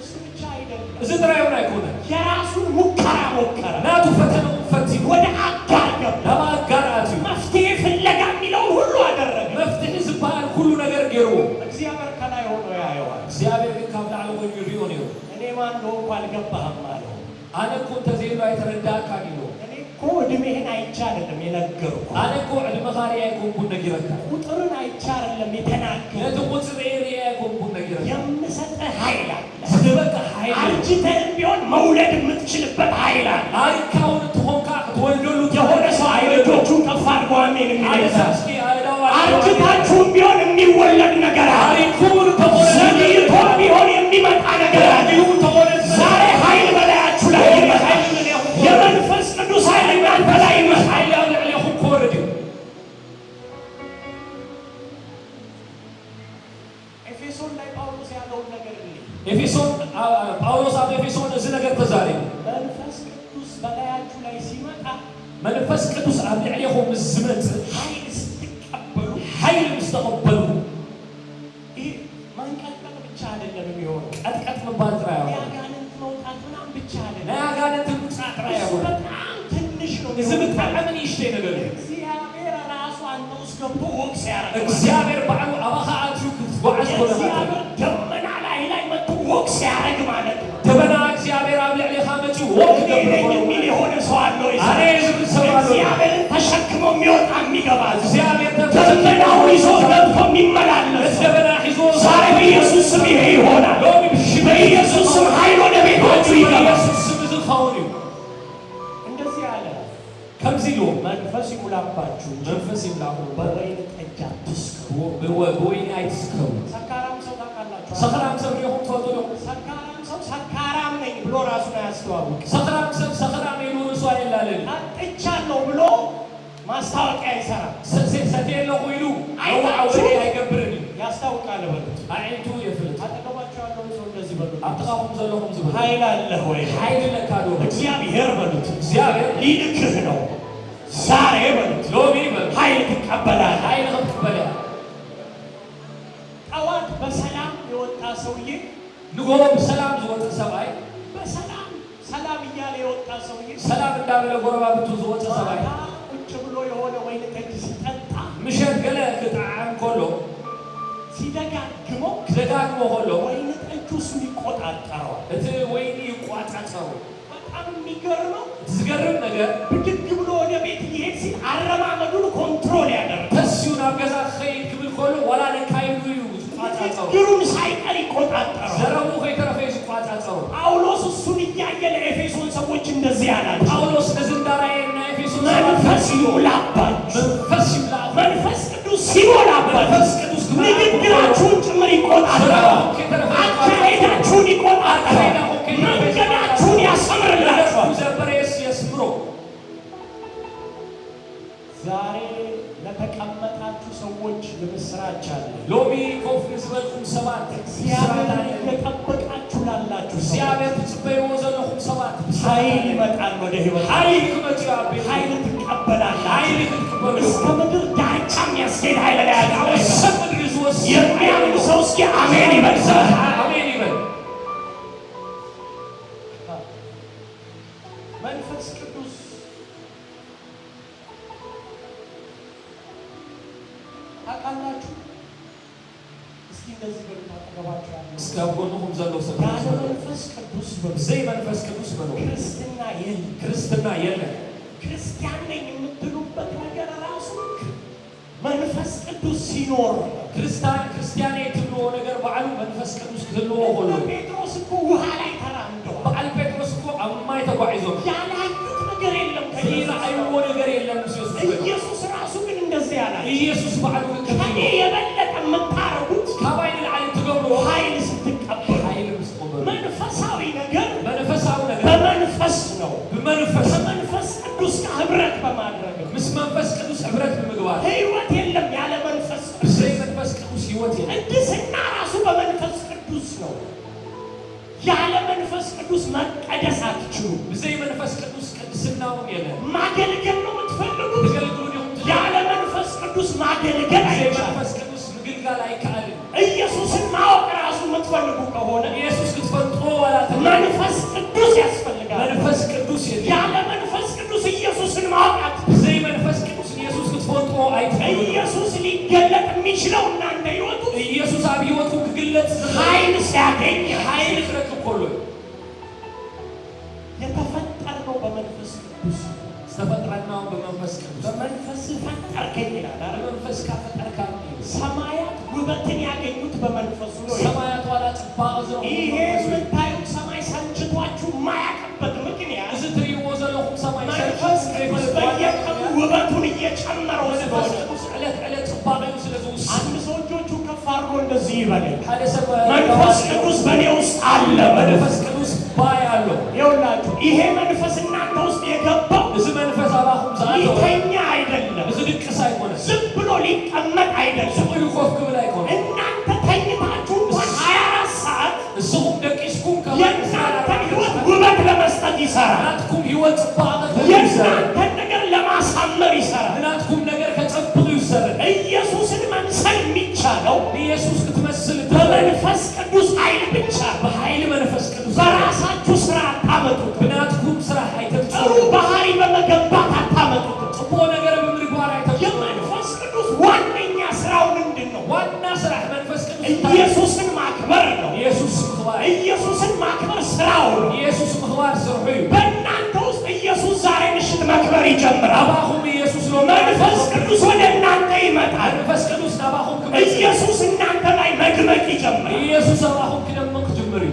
Speaker 1: እሱ ብቻ አይደለም፣
Speaker 2: እዚ ጥራይ እውን ኣይኮነን።
Speaker 1: የራሱን ሙከራ ሞከረ።
Speaker 2: ናቱ ፈተነኡ ፈቲኑ
Speaker 1: ወደ አጋር ገባ።
Speaker 2: ናብ ኣጋር ኣትዩ።
Speaker 1: መፍትሄ ፍለጋ የሚለውን ሁሉ አደረገ።
Speaker 2: መፍትሒ ዝበሃል ኩሉ ነገር ገይርዎ።
Speaker 1: እግዚአብሔር ከላይ ሆኖ ያየዋል።
Speaker 2: እግዚአብሔር ግን ካብ ላዕሊ ኮይኑ ይሪኦ ነይሩ።
Speaker 1: እኔ ማን እንደሆንኩ አልገባህም አለው።
Speaker 2: ኣነ እኮ እንተዘይሉ ኣይተረዳእካን ኢሎ።
Speaker 1: እኔ እኮ እድሜህን አይቼ አይደለም የነገርኩ።
Speaker 2: ኣነ እኮ ዕድመኻ ሪአ ኣይኮንኩን ነጊረካ።
Speaker 1: ቁጥርን አይቼ አይደለም የተናገርኩ።
Speaker 2: ነቲ ቁፅሪ ሪአ ኣይኮንኩን ነጊረካ።
Speaker 1: የምሰጥህ ኃይል አለ።
Speaker 2: ዝህበካ ኃይል
Speaker 1: አርጅተህም ቢሆን መውለድ የምትችልበት ኃይል አለ።
Speaker 2: ታሪካውን ትኾንካ ክትወልደሉ
Speaker 1: የሆነ ሰው አይኖቹን ከፍ አድርጎ አሜን የሚል
Speaker 2: እስኪ አዳዋ
Speaker 1: አርጅታችሁም ቢሆን የሚወለድ ነገር አለ።
Speaker 2: ታሪኩን ተሆነ
Speaker 1: ዘግይቶም ቢሆን የሚመጣ ነገር አለ። ዛሬ ኃይል በላያችሁ ላይ ይመጣል። የመንፈስ ቅዱስ ኃይል እናንተ ላይ ይመጣል።
Speaker 2: ኃይል ያለሁ ኮረድ
Speaker 1: ኤፌሶን ላይ ጳውሎስ ያለውን ነገር እንዴ
Speaker 2: ኤፌሶን ጳውሎስ ኣብ ኤፌሶን እዚ ነገር ተዛሪቡ
Speaker 1: መንፈስ ቅዱስ በላያችሁ ላይ ሲመጣ
Speaker 2: መንፈስ ቅዱስ ኣብ ልዕሊኹም ዝመጽእ
Speaker 1: ኃይል
Speaker 2: ዝምታ አመን ይሽቴ ነገር
Speaker 1: እግዚአብሔር ራሱ አንተ ውስጥ ገብቶ ወቅስ ያደርጋል።
Speaker 2: እግዚአብሔር ባሉ አባኻቱ ክትጓዝ ሆነ
Speaker 1: እግዚአብሔር ደመና ላይ መጥቶ ወቅስ ያደርግ ማለት ነው።
Speaker 2: ደመና እግዚአብሔር አብለዕ ኻመጪ ወቅ
Speaker 1: ገብቶ የሚል የሆነ ሰው አለ ወይ?
Speaker 2: አሬ ዝም ሰማሉ
Speaker 1: እግዚአብሔር ተሸክሞ የሚወጣ የሚገባ
Speaker 2: እግዚአብሔር
Speaker 1: ደመናው ይዞ ገብቶ የሚመላለስ
Speaker 2: ደመና ይዞ
Speaker 1: ዛሬ በኢየሱስ ስም ይሄ ይሆናል። በኢየሱስ ስም ኃይል ወደ ቤታችሁ ይገባል።
Speaker 2: በኢየሱስ ስም ዝኻውኒ
Speaker 1: እንደዚህ አለ።
Speaker 2: ከምዚሎ
Speaker 1: መንፈስ ይሙላባችሁ፣
Speaker 2: መንፈስ ይምላሁ
Speaker 1: በወይን ጠጅ አትስከሩ።
Speaker 2: በወይን አይትስከሩ።
Speaker 1: ሰካራም ሰው ታውቃላችሁ?
Speaker 2: ሰካራም ሰው ይሁን ተወዶ
Speaker 1: ሰካራም ሰው ሰካራም ነኝ ብሎ ራሱን አያስተዋውቅ።
Speaker 2: ሰካራም ሰው ሰካራም ይሁን ሰው አይላለን።
Speaker 1: አጥቻለሁ ብሎ ማስታወቂያ ይሰራል።
Speaker 2: ሰቴለው ሁሉ አውአው አይገብርኒ
Speaker 1: ያስታውቃል። በሉት
Speaker 2: አይንቱ የፍልት
Speaker 1: አጠገባችሁ ያለው ሰው እንደዚህ በሉት።
Speaker 2: አጥቃሁም ዘለሁም ዝም
Speaker 1: ኃይል አለ ወይ?
Speaker 2: ኃይል ለካዶ
Speaker 1: እግዚአብሔር በሉት።
Speaker 2: እግዚአብሔር
Speaker 1: ሊልክህ ነው ዛሬ በሉት።
Speaker 2: ሎሚ በሉት
Speaker 1: ኃይል ትቀበላለህ።
Speaker 2: ኃይል ትቀበላለህ።
Speaker 1: ጠዋት በሰላም የወጣ ሰውዬ
Speaker 2: ንጎም ሰላም ዝወጣ ሰባይ
Speaker 1: በሰላም ሰላም እያለ የወጣ ሰውዬ
Speaker 2: ሰላም እንዳለ ጎረባብቱ ዝወጣ ሰባይ
Speaker 1: ቁጭ ብሎ የሆነ ወይን ጠጅ ሲጠጣ
Speaker 2: ምሸት ገለ ከጣዓም ኮሎ
Speaker 1: ሲደጋግመው
Speaker 2: ኮሎ
Speaker 1: ወይን ጠጁ እሱን ይቆጣጠረዋል።
Speaker 2: እቲ ወይኒ ይቋጣጠሩ።
Speaker 1: በጣም የሚገርመው
Speaker 2: ዝገርም ነገር
Speaker 1: ብድግ ብሎ ወደ ቤት ይሄድ ሲል አረማመዱን ኮንትሮል ያደርጋል።
Speaker 2: ተስዩን አገዛ ኸይድ ክብል ኮሎ ወላ ለካይዱ ይቋጣጠሩ።
Speaker 1: ግሩም ሳይቀር ይቆጣጠረዋል።
Speaker 2: ዘረቡ ከይተረፈይስ ይቋጣጠሩ።
Speaker 1: ጳውሎስ እሱን እያየ ለኤፌሶን ሰዎች እንደዚህ አላቸው።
Speaker 2: ጳውሎስ ለዝንዳራዬና ኤፌሶን
Speaker 1: መንፈስ ይሙላባችሁ።
Speaker 2: መንፈስ ይሙላ።
Speaker 1: መንፈስ ቅዱስ ሲሞላባችሁ ንግግራችሁን ጭምር ይቆጣጠራል። አካሄዳችሁን ይቆጣጠራል። መንገዳችሁን ያሰምርላችኋል። ዛሬ ለተቀመጣችሁ ሰዎች የምስራች አለ።
Speaker 2: ሎሚ ኮፍ ዝበልኩም ሰባት
Speaker 1: እግዚአብሔር እየጠበቃችሁ ላላችሁ
Speaker 2: እግዚአብሔር ትጽበዩ ዘለኹም ሰባት
Speaker 1: ኃይል ይመጣል ወደ ሕይወት።
Speaker 2: ኃይል ክመጪ አቤ
Speaker 1: ኃይል ትቀበላለህ።
Speaker 2: ኃይል ትቀበሉ።
Speaker 1: እስከ ምድር ዳርቻ የሚያስኬድ ኃይል ላይ ያለ
Speaker 2: ሰምድ ይዝወስ
Speaker 1: የሚያምን ሰው እስኪ አሜን ይበል።
Speaker 2: አሜን ይበል።
Speaker 1: መንፈስ ቅዱስ ታውቃላችሁ? እስኪ እንደዚህ በሉ። ታጠገባችሁ ያለው
Speaker 2: እስከ ጎንኩም ዘሎ ሰብ
Speaker 1: ያለ መንፈስ ቅዱስ በሉ።
Speaker 2: ዘይ መንፈስ ቅዱስ በሉ
Speaker 1: ክርስትና የለም።
Speaker 2: ክርስትና የለም።
Speaker 1: ክርስቲያን ነኝ የምትሉበት ነገር ራሱ መንፈስ ቅዱስ ሲኖር
Speaker 2: ክርስቲያን የትብሎ ነገር በዓሉ መንፈስ ቅዱስ ክልዎ ሆኖ
Speaker 1: ጴጥሮስ እኮ ውሃ ላይ ተራምደዋል።
Speaker 2: በዓል ጴጥሮስ እኮ አማይ ተጓይዞ
Speaker 1: ያላዩት ነገር የለም።
Speaker 2: ከሌላ አይዎ ነገር የለም።
Speaker 1: ኢየሱስ ራሱ ግን እንደዚህ ያላል።
Speaker 2: ኢየሱስ በዓሉ
Speaker 1: ከኔ የበለጠ የምታረጉት
Speaker 2: ካባይን ላይ ትገብሩ
Speaker 1: ኃይል ስትቀበሉ።
Speaker 2: ኃይል ምስተቀበሉ
Speaker 1: መንፈሳዊ ነገር
Speaker 2: በመንፈስ ነው።
Speaker 1: ከመንፈስ ቅዱስ ጋር ህብረት በማድረግ ነው።
Speaker 2: ምስ መንፈስ ቅዱስ ህብረት በመግባት
Speaker 1: ህይወት የለም ያለ መንፈስ ቅዱስ።
Speaker 2: ዘይ መንፈስ ቅዱስ ህይወት የለም።
Speaker 1: ቅድስና ራሱ በመንፈስ ቅዱስ ነው። ያለ መንፈስ ቅዱስ መቀደስ አትችሉም።
Speaker 2: ዘይ መንፈስ ቅዱስ ቅድስናው የለም።
Speaker 1: ማገልገል ነው የምትፈልጉት።
Speaker 2: ተገልግሉ ነው።
Speaker 1: ያለ መንፈስ ቅዱስ ማገልገል አይቻልም።
Speaker 2: መንፈስ ቅዱስ ምግልጋል አይካልም።
Speaker 1: ኢየሱስን ማወቅ ራሱ የምትፈልጉ ከሆነ
Speaker 2: ኢየሱስ ክትፈልጦ ወላ
Speaker 1: መንፈስ ቅዱስ ያስፈልጋል።
Speaker 2: መንፈስ ቅዱስ የለም።
Speaker 1: ያለ መንፈስ ቅዱስ ኢየሱስን ማወቅ
Speaker 2: ዘይ መንፈስ ቅዱስ ኢየሱስ ክትፈልጦ አይታይም።
Speaker 1: ኢየሱስ ሊገለጥ የሚችለው እናንተ ህይወቱ
Speaker 2: ኢየሱስ አብ ህይወቱ ክግለጽ
Speaker 1: ኃይል ሲያገኝ
Speaker 2: ኃይል ፍረክ ኮሎ
Speaker 1: የተፈጠርነው በመንፈስ ቅዱስ
Speaker 2: ተፈጥረናው በመንፈስ ቅዱስ
Speaker 1: በመንፈስ ፈጠርከኝ ይላል።
Speaker 2: መንፈስ ካፈጠርካ
Speaker 1: ሰማያት ውበትን ያገኙት በመንፈሱ ነው።
Speaker 2: ሰማያት ዋላ ጽባቀ
Speaker 1: ይሄ የምታዩት ሰማይ ሰልችቷችሁ የማያውቅበት ምክንያት
Speaker 2: እዚ ትሪእዎ ዘለኹም ሰማይ
Speaker 1: መንፈስ ቅዱስ በየቀኑ ውበቱን እየጨመረው
Speaker 2: መንፈስ
Speaker 1: ስለሆነ
Speaker 2: ቅዱስ ዕለት ዕለት ጽባቀዩ ስለዝውስ
Speaker 1: አንድ ሰው እጆቹ ከፍ አድርጎ እንደዚህ ይበለኝ፣
Speaker 2: ሓደ ሰብ
Speaker 1: መንፈስ ቅዱስ በእኔ ውስጥ አለ።
Speaker 2: መንፈስ ቅዱስ ባያለው
Speaker 1: ይኸውላችሁ ይሄ መንፈስ እናንተ ውስጥ የገባው
Speaker 2: እዚ መንፈስ አባኹም ዝኣተወ
Speaker 1: ሊተኛ አይደለም፣
Speaker 2: እዚ ድቅስ አይኮነን፣
Speaker 1: ዝም ብሎ ሊቀመጥ አይደለም።
Speaker 2: ስቁዩ ኮፍ ክብል አይኮነን።
Speaker 1: እናንተ ተኝታችሁ እንኳን 24 ሰዓት
Speaker 2: እስኹም ደቂስኩም
Speaker 1: የእናንተ ህይወት ውበት ለመስጠት ይሰራል።
Speaker 2: ናትኩም ህይወት ጽባቀ
Speaker 1: የእናንተን ነገር ለማሳመር ይሰራል።
Speaker 2: ናትኩም ነገር ከጸብቁ ይሰራል።
Speaker 1: ኢየሱስን መምሰል የሚቻለው
Speaker 2: ኢየሱስ ክትመስል
Speaker 1: በመንፈስ ቅዱስ ኃይል ብቻ።
Speaker 2: በኃይል መንፈስ ቅዱስ
Speaker 1: በራሳችሁ ስራ አታመጡት።
Speaker 2: ብናትኩም ስራ አይተጽሩ
Speaker 1: ጥሩ ባህሪ በመገንባት ይጀምራል።
Speaker 2: አባሁም ኢየሱስ ነው
Speaker 1: መንፈስ ቅዱስ ወደ እናንተ ይመጣል።
Speaker 2: መንፈስ ቅዱስ አባሁም
Speaker 1: ኢየሱስ እናንተ ላይ መድመቅ ይጀምራል።
Speaker 2: ኢየሱስ አባሁም ከደመቅ ጀምሪ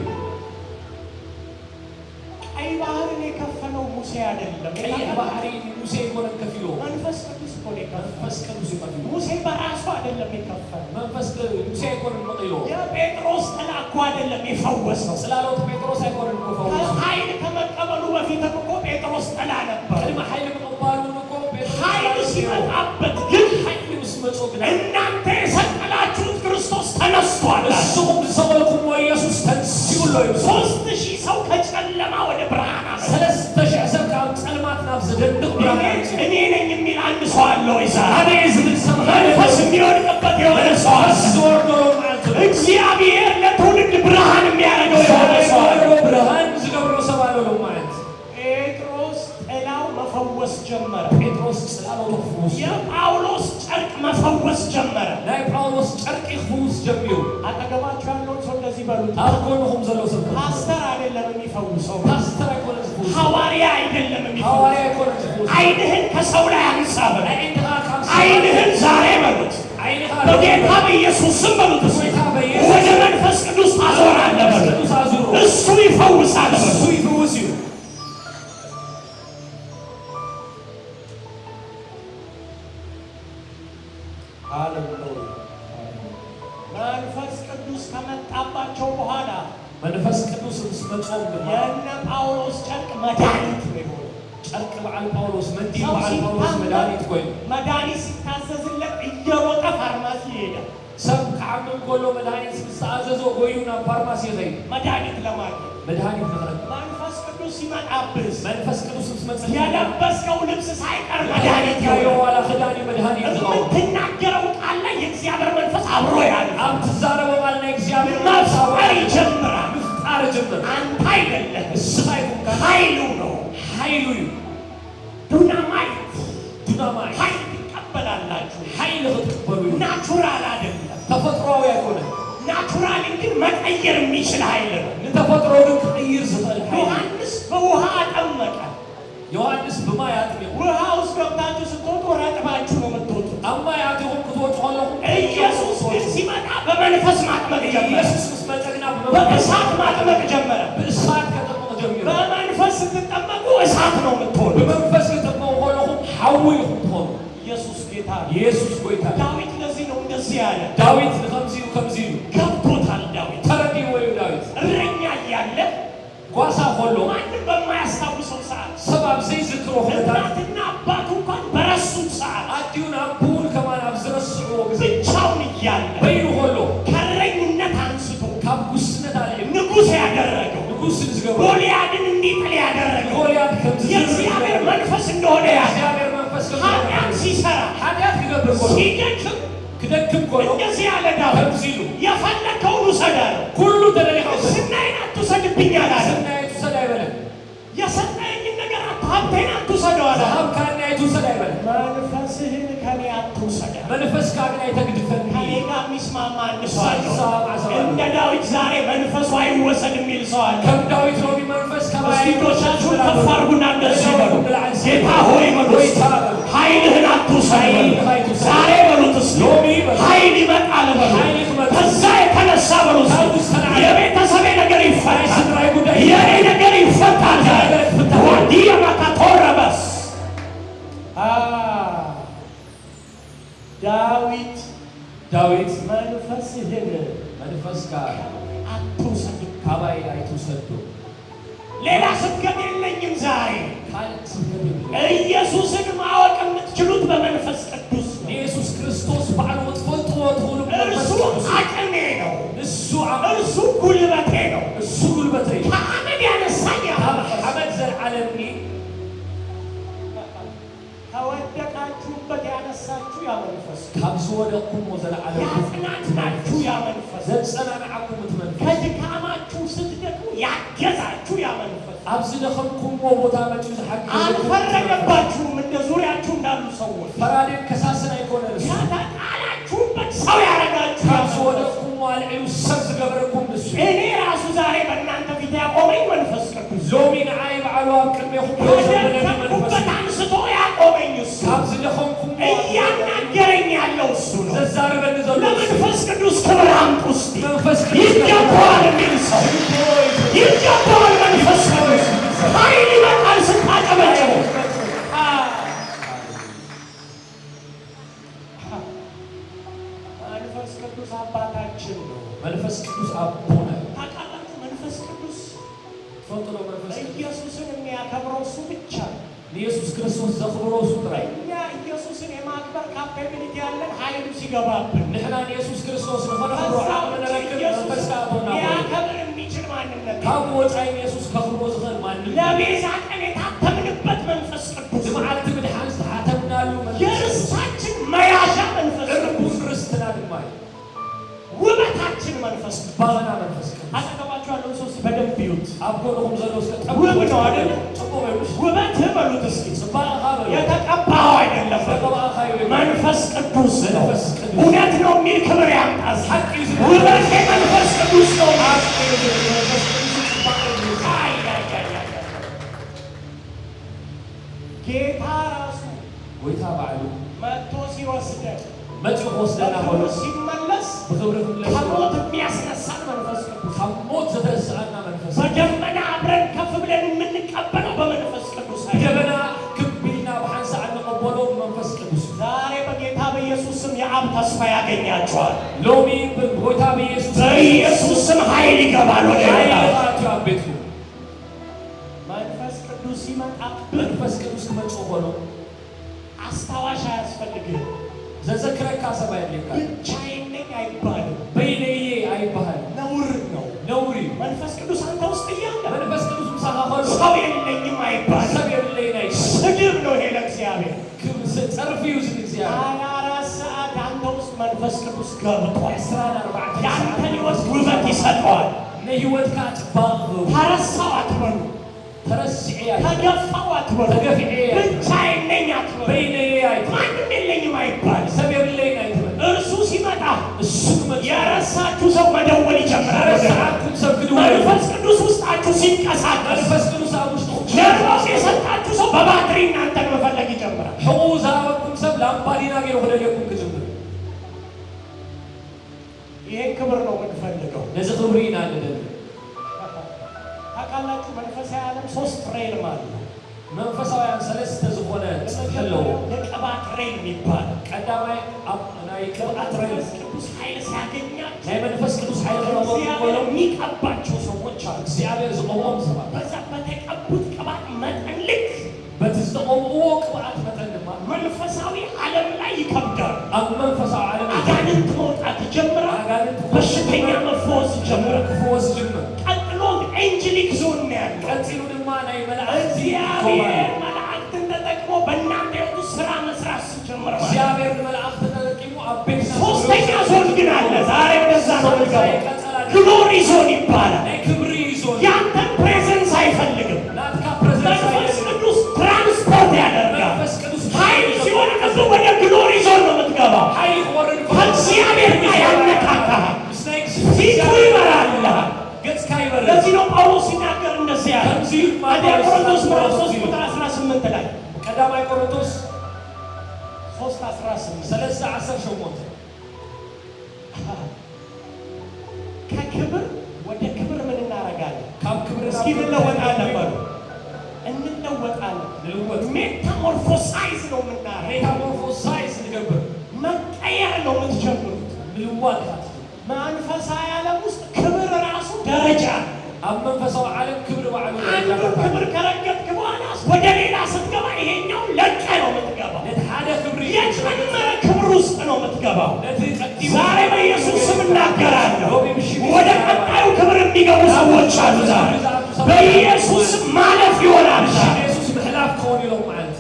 Speaker 1: ቀይ ባህርን የከፈለው ሙሴ አይደለም።
Speaker 2: ቀይ ባህር ሙሴ ሆነን ከፊሎ
Speaker 1: መንፈስ ቅዱስ ሆነ
Speaker 2: መንፈስ ቅዱስ ይከፍሉ
Speaker 1: ሙሴ በራሱ አይደለም የከፈለው።
Speaker 2: መንፈስ ሙሴ ሆነን መጥዮ
Speaker 1: የጴጥሮስ ተላኩ አይደለም የፈወሰው።
Speaker 2: ስላለው ጴጥሮስ አይሆንም ከፈወሰው
Speaker 1: ኃይል ከመቀበሉ በፊት እኮ ጴጥሮስ ተላ ነበር።
Speaker 2: ቀድሞ ኃይል መቀበሉ እኮ ጴጥሮስ
Speaker 1: ኃይል ሲመጣበት ግን
Speaker 2: ኃይል መስመጾ ግን
Speaker 1: እናንተ የሰቀላችሁት ክርስቶስ ተነስቷል።
Speaker 2: እሱም ሰውልኩም ኢየሱስ ተንሲውሎ
Speaker 1: 3000 ሰው ከጨለማ ወደ ብርሃን አመጣ።
Speaker 2: 3000 ሰው ከጨለማት ናብ ዘደንቅ ብርሃን
Speaker 1: እኔ ነኝ የሚል አንድ ሰው አለ ወይ? ዛሬ
Speaker 2: አቤዝ
Speaker 1: መንፈስ የሚወድቅበት የሆነ ሰው አለ። እግዚአብሔር ለትውልድ ብርሃን የሚያደርገው የሆነ ሰው አለ።
Speaker 2: ብርሃን ዝገብሮ ሰው አለ ነው ማለት
Speaker 1: ጴጥሮስ ጥላው መፈወስ ጀመረ።
Speaker 2: ጴጥሮስ ጥላው ተፈወሰ።
Speaker 1: የጳውሎስ ጨርቅ መፈወስ ጀመረ።
Speaker 2: ላይ ጳውሎስ ጨርቅ ይፈውስ ጀመሩ።
Speaker 1: አጠገባችሁ ያለውን ሰው እንደዚህ በሉት።
Speaker 2: አልኮልኩም ዘለው ሰው
Speaker 1: ፓስተር አይደለም የሚፈውሰው።
Speaker 2: ፓስተር አይኮንም ይፈውስ።
Speaker 1: ሐዋርያ አይደለም የሚፈውስ።
Speaker 2: ሐዋርያ አይኮንም ይፈውስ።
Speaker 1: ዓይንህን ከሰው ላይ አንሳ በሉት። ዓይንህን ዛሬ በሉት። በጌታ በኢየሱስ ስም በሉት። ወደ መንፈስ ቅዱስ ታዞራለህ በሉት። እሱ ይፈውሳል በሉት።
Speaker 2: እሱ ይፈውስ ይሁን
Speaker 1: ሃሌሉያ። መንፈስ ቅዱስ ከመጣባቸው በኋላ
Speaker 2: መንፈስ ቅዱስ ስመጾም
Speaker 1: የነ ጳውሎስ ጨርቅ መድኃኒት ነው የሆነው።
Speaker 2: ጨርቅ በዓል ጳውሎስ መንዲ በዓል ጳውሎስ መድኃኒት ቆይ
Speaker 1: መድኃኒት ሲታዘዝለት እየሮጠ ፋርማሲ ይሄዳል።
Speaker 2: ሰብ ከዓመም ጎሎ መድኃኒት ሲታዘዞ ጎዩና ፋርማሲ ይሄድ
Speaker 1: መድኃኒት ለማግኘት
Speaker 2: መድኃኒት ለማግኘት
Speaker 1: መንፈስ ቅዱስ ሲመጣብህ
Speaker 2: መንፈስ ቅዱስ ሲመጣ
Speaker 1: የለበስከው ልብስ ሳይቀር መድኃኒት
Speaker 2: ያየው ዋላ ኸዳኒ መድኃኒት ነው።
Speaker 1: የምትናገረው ቃል ላይ የእግዚአብሔር መንፈስ አብሮ ያለ
Speaker 2: አምትዛረበው ቃል ላይ እግዚአብሔር
Speaker 1: መፍጠር ይጀምራል።
Speaker 2: መፍጠር ጀምር
Speaker 1: አንተ አይደለም
Speaker 2: እስራኤል
Speaker 1: ኃይሉ ነው።
Speaker 2: ኃይሉ
Speaker 1: ዱናማይት
Speaker 2: ዱናማይት
Speaker 1: ኃይል ትቀበላላችሁ።
Speaker 2: ኃይል ትቀበሉ
Speaker 1: ናቹራል አይደለም።
Speaker 2: ተፈጥሯዊ አይሆንም።
Speaker 1: ናቹራል ግን መቀየር የሚችል ኃይል ነው።
Speaker 2: ለተፈጥሮ ግን ቀይር ዘጠል ኃይል
Speaker 1: ዮሐንስ በውሃ አጠመቀ።
Speaker 2: ዮሐንስ በማይ አጥምቆ
Speaker 1: ውሃ ውስጥ ገብታችሁ ስትወጡ ረጥባችሁ ነው የምትወጡት።
Speaker 2: አማይ አጥምቆ ክትወጡ ሆነው
Speaker 1: ኢየሱስ ግን ሲመጣ በመንፈስ ማጥመቅ ጀመረ።
Speaker 2: ኢየሱስ መጠቅና
Speaker 1: በእሳት ማጥመቅ ጀመረ።
Speaker 2: በእሳት ከተጠመቀ ጀመረ።
Speaker 1: በመንፈስ ስትጠመቁ እሳት ነው የምትሆኑ።
Speaker 2: በመንፈስ ከተጠመቁ ሆነው ሐዊ ሆኑ።
Speaker 1: ኢየሱስ ጌታ
Speaker 2: ኢየሱስ ጌታ።
Speaker 1: ዳዊት ለዚህ ነው እንደዚህ ያለ።
Speaker 2: ዳዊት ከምዚው
Speaker 1: ገብቶታል። ዳዊት
Speaker 2: ተረዲ ወይ ዳዊት
Speaker 1: እረኛ እያለ
Speaker 2: ጓሳ ሆሎ
Speaker 1: ማንም በማያስታውሰው ሰዓት
Speaker 2: ሰባብ ዘይ ዝክሮ ሆነታ
Speaker 1: እናትና አባቱ እንኳን በረሱት ሰዓት
Speaker 2: አዲውን አቡን ከማን አብዝረስሮ
Speaker 1: ብቻውን እያለ
Speaker 2: በይኑ ሆሎ
Speaker 1: ከእረኝነት አንስቶ
Speaker 2: ካብጉስነት አለ
Speaker 1: ንጉሥ ያደረገው
Speaker 2: ንጉሥ ዝገበ
Speaker 1: ጎልያድን እንዲጥል ያደረገው
Speaker 2: ጎልያድ ከምዝ
Speaker 1: የእግዚአብሔር መንፈስ እንደሆነ
Speaker 2: የእግዚአብሔር መንፈስ
Speaker 1: ኃጢአት ሲሰራ
Speaker 2: ኃጢአት ይገብር ጎሎ
Speaker 1: ሲደክም
Speaker 2: ክደክም ጎሎ
Speaker 1: እንደዚህ ያለ ዳዊት
Speaker 2: ከምዚሉ
Speaker 1: የፈለከውን ውሰድ አለው።
Speaker 2: ሁሉ ተደሪሃው
Speaker 1: ስናይን አትውሰድብኝ አላለ።
Speaker 2: ስናይቱ ሰዳይ በለ
Speaker 1: የሰጠኝን ነገር ሀብቴን አትውሰደው አለ።
Speaker 2: ሀብ ካናይቱ ሰዳይ በለ
Speaker 1: መንፈስህን ከኔ አትውሰድ።
Speaker 2: መንፈስ ካግናይ ተግድፈን
Speaker 1: ከኔ ጋር የሚስማማ አንድ ሰው አለ። እንደ ዳዊት ዛሬ መንፈሱ አይወሰድ የሚል ሰው አለ።
Speaker 2: ከም ዳዊት ነው መንፈስ
Speaker 1: እስኪቶቻችሁን ከፍ አድርጉና እንደዚህ በሉ። ጌታ ሆይ በሉት፣ ኃይልህን አትውሰድ በሉት። ዛሬ በሉት እስኪ ኃይል ይመጣል በሉት። ከዛ የተነሳ በሉት የቤተሰቤ ነገር ይፈታል፣ የኔ ነገር ይፈታል። ወዲያ ማታቶረበስ ዳዊት መንፈስህን
Speaker 2: መንፈስ ጋር
Speaker 1: አትውሰድ
Speaker 2: ካባይ አይተውሰዱ
Speaker 1: ሌላ ስብከት የለኝም ዛሬ።
Speaker 2: ካል ስብከት
Speaker 1: ኢየሱስን ማወቅ የምትችሉት በመንፈስ ቅዱስ ነው።
Speaker 2: ኢየሱስ ክርስቶስ ባለው ተፈልጦት ሁሉ
Speaker 1: እርሱ አቅሜ ነው።
Speaker 2: እርሱ
Speaker 1: ጉልበቴ ነው።
Speaker 2: እሱ ጉልበቴ
Speaker 1: ከአመድ ያነሳኝ
Speaker 2: አመድ ዘላለምኒ
Speaker 1: ከወደቃችሁበት ያነሳችሁ ያ መንፈስ
Speaker 2: ካብዝ ወደቅኩም ወዘላለም
Speaker 1: ያጽናናችሁ ያ መንፈስ
Speaker 2: ዘጸናናዓኩም ትመንፈስ
Speaker 1: ከድካማችሁ ስትደክሙ ያገዛችሁ ያ መንፈስ
Speaker 2: አብዝ ደኸምኩም ቦታ መጪ ዝሐግዝ
Speaker 1: አልፈረደባችሁም። እንደ ዙሪያችሁ እንዳሉ ሰዎች
Speaker 2: ፈራዴን ከሳስን አይኮነን
Speaker 1: ያተጣላችሁበት ሰው ያረጋችሁ
Speaker 2: ካብዝ ወደቅኩም አልዒሉ ሰብ ዝገበረኩም ንሱ
Speaker 1: እኔ ራሱ ዛሬ በእናንተ ፊት ያቆመኝ መንፈስ ቅዱስ
Speaker 2: ሎሚ ንዓይ በዓሉ ኣብ ቅድሜኹም
Speaker 1: ከደከምኩበት አንስቶ ያቆመኝ እሱ ነው።
Speaker 2: ዘዛርበን ዘሎ
Speaker 1: ለመንፈስ ቅዱስ ክብር አምጡ እስቲ።
Speaker 2: መንፈስ ቅዱስ
Speaker 1: ይገባዋል የሚል ሰው ይገባዋል። መንፈስ ቅዱስ ኃይል ይመጣል ስታጨበጭቡ። መንፈስ ቅዱስ አባታችን ነው።
Speaker 2: መንፈስ ቅዱስ አቦና
Speaker 1: ታውቃላችሁ። መንፈስ ቅዱስ
Speaker 2: ፈጥሮ መንፈስ
Speaker 1: ኢየሱስን የሚያከብረው እሱ ብቻ ነው።
Speaker 2: ኢየሱስ ክርስቶስ ዘኽብሮ እሱ ጥራይ
Speaker 1: እኛ ኢየሱስን የማክበር ካፓቢሊቲ ያለን ኃይሉ ሲገባብን
Speaker 2: ንሕና ኢየሱስ ክርስቶስ ንኸነኽብሮ ዓቕሚ ንረክብ መንፈስ አቦና
Speaker 1: ሊያከብር የሚችል ማንነት
Speaker 2: ካብ ወፃኢ ኢየሱስ ከኽብሮ ዝኽእል ማንነት
Speaker 1: ለቤዛ ቀን የታተምንበት መንፈስ ቅዱስ
Speaker 2: ዝመዓልቲ ምድሓን ዝተሓተምናሉ
Speaker 1: የርስታችን መያዣ መንፈስ ቅዱስ
Speaker 2: ርስትና ድማ
Speaker 1: ውበታችን መንፈስ ቅዱስ
Speaker 2: ባለና መንፈስ ቅዱስ
Speaker 1: አጠገባችሁ ያለው ሰው በደንብ ይዩት።
Speaker 2: አብጎንኩም ዘሎ
Speaker 1: ውብ ነው አይደል?
Speaker 2: ጽቡቕ ይሉሽ
Speaker 1: ውበትህ በሉት እስኪ።
Speaker 2: ጽባቐኻ በሉ
Speaker 1: የተቀባኸው አይደለም መንፈስ ቅዱስ ነው። እውነት ነው የሚል ክብር ያምጣስ። ውበት መንፈስ ቅዱስ ነው። ጌታ ራሱ
Speaker 2: ጎይታ ባዕሉ
Speaker 1: መጥቶ ሲወስደን
Speaker 2: መጥቶ ወስደና ሆኖ
Speaker 1: ሲመለስ
Speaker 2: ብክብሪ
Speaker 1: ከሞት የሚያስነሳን መንፈስ ቅዱስ
Speaker 2: ካብ ሞት ዘተስዓና መንፈስ
Speaker 1: በደመና አብረን ከፍ ብለን የምንቀበለው በመንፈስ ቅዱስ
Speaker 2: ደመና ክቢልና ብሓንሳዕ እንቐበሎ መንፈስ ቅዱስ
Speaker 1: ዛሬ በጌታ በኢየሱስ ስም የአብ ተስፋ ያገኛቸዋል።
Speaker 2: ሎሚ በጌታ በኢየሱስ
Speaker 1: በኢየሱስ ስም ኃይል ይገባል ወደ
Speaker 2: ኃይላት ያቤቱ
Speaker 1: መንፈስ ቅዱስ ሲመጣ
Speaker 2: መንፈስ ቅዱስ መጥቶ ሆኖ
Speaker 1: አስታዋሽ አያስፈልግም።
Speaker 2: ዘዘክረካ ሰባ የለካ
Speaker 1: ብቻዬን ነኝ አይባልም።
Speaker 2: በይነዬ አይባል
Speaker 1: ነውር ነው።
Speaker 2: ነውሪ
Speaker 1: መንፈስ ቅዱስ አንተ ውስጥ እያለ
Speaker 2: መንፈስ ቅዱስ ምሳኻ ሆኖ
Speaker 1: ሰው የለኝም አይባልም።
Speaker 2: ሰብ የለይና
Speaker 1: ስድብ ነው ይሄ ለእግዚአብሔር።
Speaker 2: ፀርፊ እዩ ዝን እግዚአብሔር
Speaker 1: 24 ሰዓት አንተ ውስጥ መንፈስ ቅዱስ ገብቷል።
Speaker 2: 24
Speaker 1: የአንተን ሕይወት ውበት ይሰጠዋል።
Speaker 2: ንህይወትካ ጽባቕ
Speaker 1: ተረሳው አትበሉ።
Speaker 2: ተረስዒ
Speaker 1: ተገፋው አትበሉ።
Speaker 2: ተገፊዐ
Speaker 1: ብቻዬን ነኝ አትበሉ።
Speaker 2: በይነዬ አይባል
Speaker 1: ማንም የለኝም አይባል።
Speaker 2: ሰብ የለይና አይባል
Speaker 1: እርሱ ሲመጣ
Speaker 2: እሱ መጣ
Speaker 1: የረሳችሁ ሰው መደወል ይጀምራል።
Speaker 2: ረሳዓኩም ሰብ ክድውል
Speaker 1: መንፈስ ቅዱስ ውስጣችሁ ሲንቀሳቀስ
Speaker 2: መንፈስ ቅዱስ ኣብ ውሽጥኩም
Speaker 1: ጀርባው የሰጣችሁ ሰው በባትሪ እናንተን መፈለግ ይጀምራል።
Speaker 2: ሕቁ ዝሃበኩም ሰብ ላምባዲና ገይሩ ክደልየኩም ክጅምር
Speaker 1: ይሄን ክብር ነው የምንፈልገው።
Speaker 2: ነዚ ክብሪ ኢና ንደሊ
Speaker 1: ታውቃላችሁ መንፈሳዊ ዓለም 3 ሬልም አለ።
Speaker 2: መንፈሳውያን ሰለስተ ዝኾነ ኣለዎ
Speaker 1: የቅባት ሬል የሚባል
Speaker 2: ቀዳማይ ናይ ቅብኣት ሬል
Speaker 1: መንፈስ ቅዱስ ኃይል ሲያገኛቸው
Speaker 2: ናይ መንፈስ ቅዱስ ኃይል ክረኸቡ
Speaker 1: እግዚአብሔር የሚቀባቸው ሰዎች አሉ።
Speaker 2: እግዚአብሔር ዝቐብኦም ሰባት
Speaker 1: በዛ በተቀቡት ቅባት መጠን ልክ
Speaker 2: በቲ ዝተቐብእዎ ቅብኣት መጠን ድማ
Speaker 1: መንፈሳዊ ዓለም ላይ ይከብዳል።
Speaker 2: ኣብ መንፈሳዊ ዓለም
Speaker 1: አጋንንት መውጣት ይጀምራል።
Speaker 2: አጋንንት
Speaker 1: በሽተኛ መፈወስ ይጀምራል።
Speaker 2: ክፍወስ ጅምር
Speaker 1: ቀጥሎ ኤንጅሊክ ዞን ነው ያለው።
Speaker 2: ቀፂሉ ድማ ናይ መላእክቲ
Speaker 1: እግዚአብሔር መላእክትን ተጠቅሞ በእናንተ ሕይወት ውስጥ ስራ መስራት ሲጀምር ማለት
Speaker 2: እግዚአብሔር መላእክቲ ተጠቂሙ ኣብ ቤትና
Speaker 1: ሶስተኛ ዞን ግን አለ። ዛሬ ወደዛ ነው የምንገባው። ግሎሪ ዞን ይባላል።
Speaker 2: ናይ ክብሪ ዞን
Speaker 1: ያንተን ፕሬዘንስ አይፈልግም።
Speaker 2: ናትካ ፕሬዘንስ
Speaker 1: መንፈስ ቅዱስ ትራንስፖርት ያደርጋል።
Speaker 2: መንፈስ ቅዱስ
Speaker 1: ኃይል ሲሆን ቅዱ ወደ ግሎሪ ዞን ነው የምትገባው።
Speaker 2: ኃይል ክወርድ
Speaker 1: ከእግዚአብሔር ጋር ያነካካሃል።
Speaker 2: ምስናይ
Speaker 1: ፊቱ ይበራልሃል።
Speaker 2: ገጽካ ይበራል።
Speaker 1: ለዚህ ነው ጳውሎስ ሲናገር እንደዚህ ያለ
Speaker 2: ከምዚህ
Speaker 1: አንደኛ ቆሮንቶስ ምዕራፍ 3 ቁጥር 18 ላይ
Speaker 2: ቀዳማይ ቆሮንቶስ
Speaker 1: 3:18
Speaker 2: 3:18
Speaker 1: ከክብር ወደ ክብር ምን እናደርጋለን?
Speaker 2: ካብ ክብር
Speaker 1: እስኪ እንለወጣለን በሉ። እንለወጣለን።
Speaker 2: ንልወጥ
Speaker 1: ሜታሞርፎሳይዝ ነው የምናደርገው።
Speaker 2: ሜታሞርፎሳይዝ ንገብር
Speaker 1: መቀየር ነው የምትጀምሩት።
Speaker 2: ምልዋጥ
Speaker 1: መንፈሳዊ ዓለም ውስጥ ክብር ራሱ ደረጃ ነው።
Speaker 2: ኣብ መንፈሳዊ ዓለም ክብሪ ባዕሉ
Speaker 1: አንዱ ክብር ከረገጥክ በኋላ ወደ ሌላ ስትገባ ይሄኛው ለቀ ነው የምትገባው።
Speaker 2: ነቲ ሓደ ክብሪ
Speaker 1: የጨመረ ክብር ውስጥ ነው የምትገባው።
Speaker 2: ነቲ ቀዲሙ
Speaker 1: ዛሬ በኢየሱስ ስም እናገራለሁ። ወደ ቀጣዩ ክብር የሚገቡ ሰዎች አሉ። ዛሬ በኢየሱስ ስም ማለፍ ይሆናል።
Speaker 2: ኢየሱስ ምሕላፍ ክኾን ኢሎም ማለት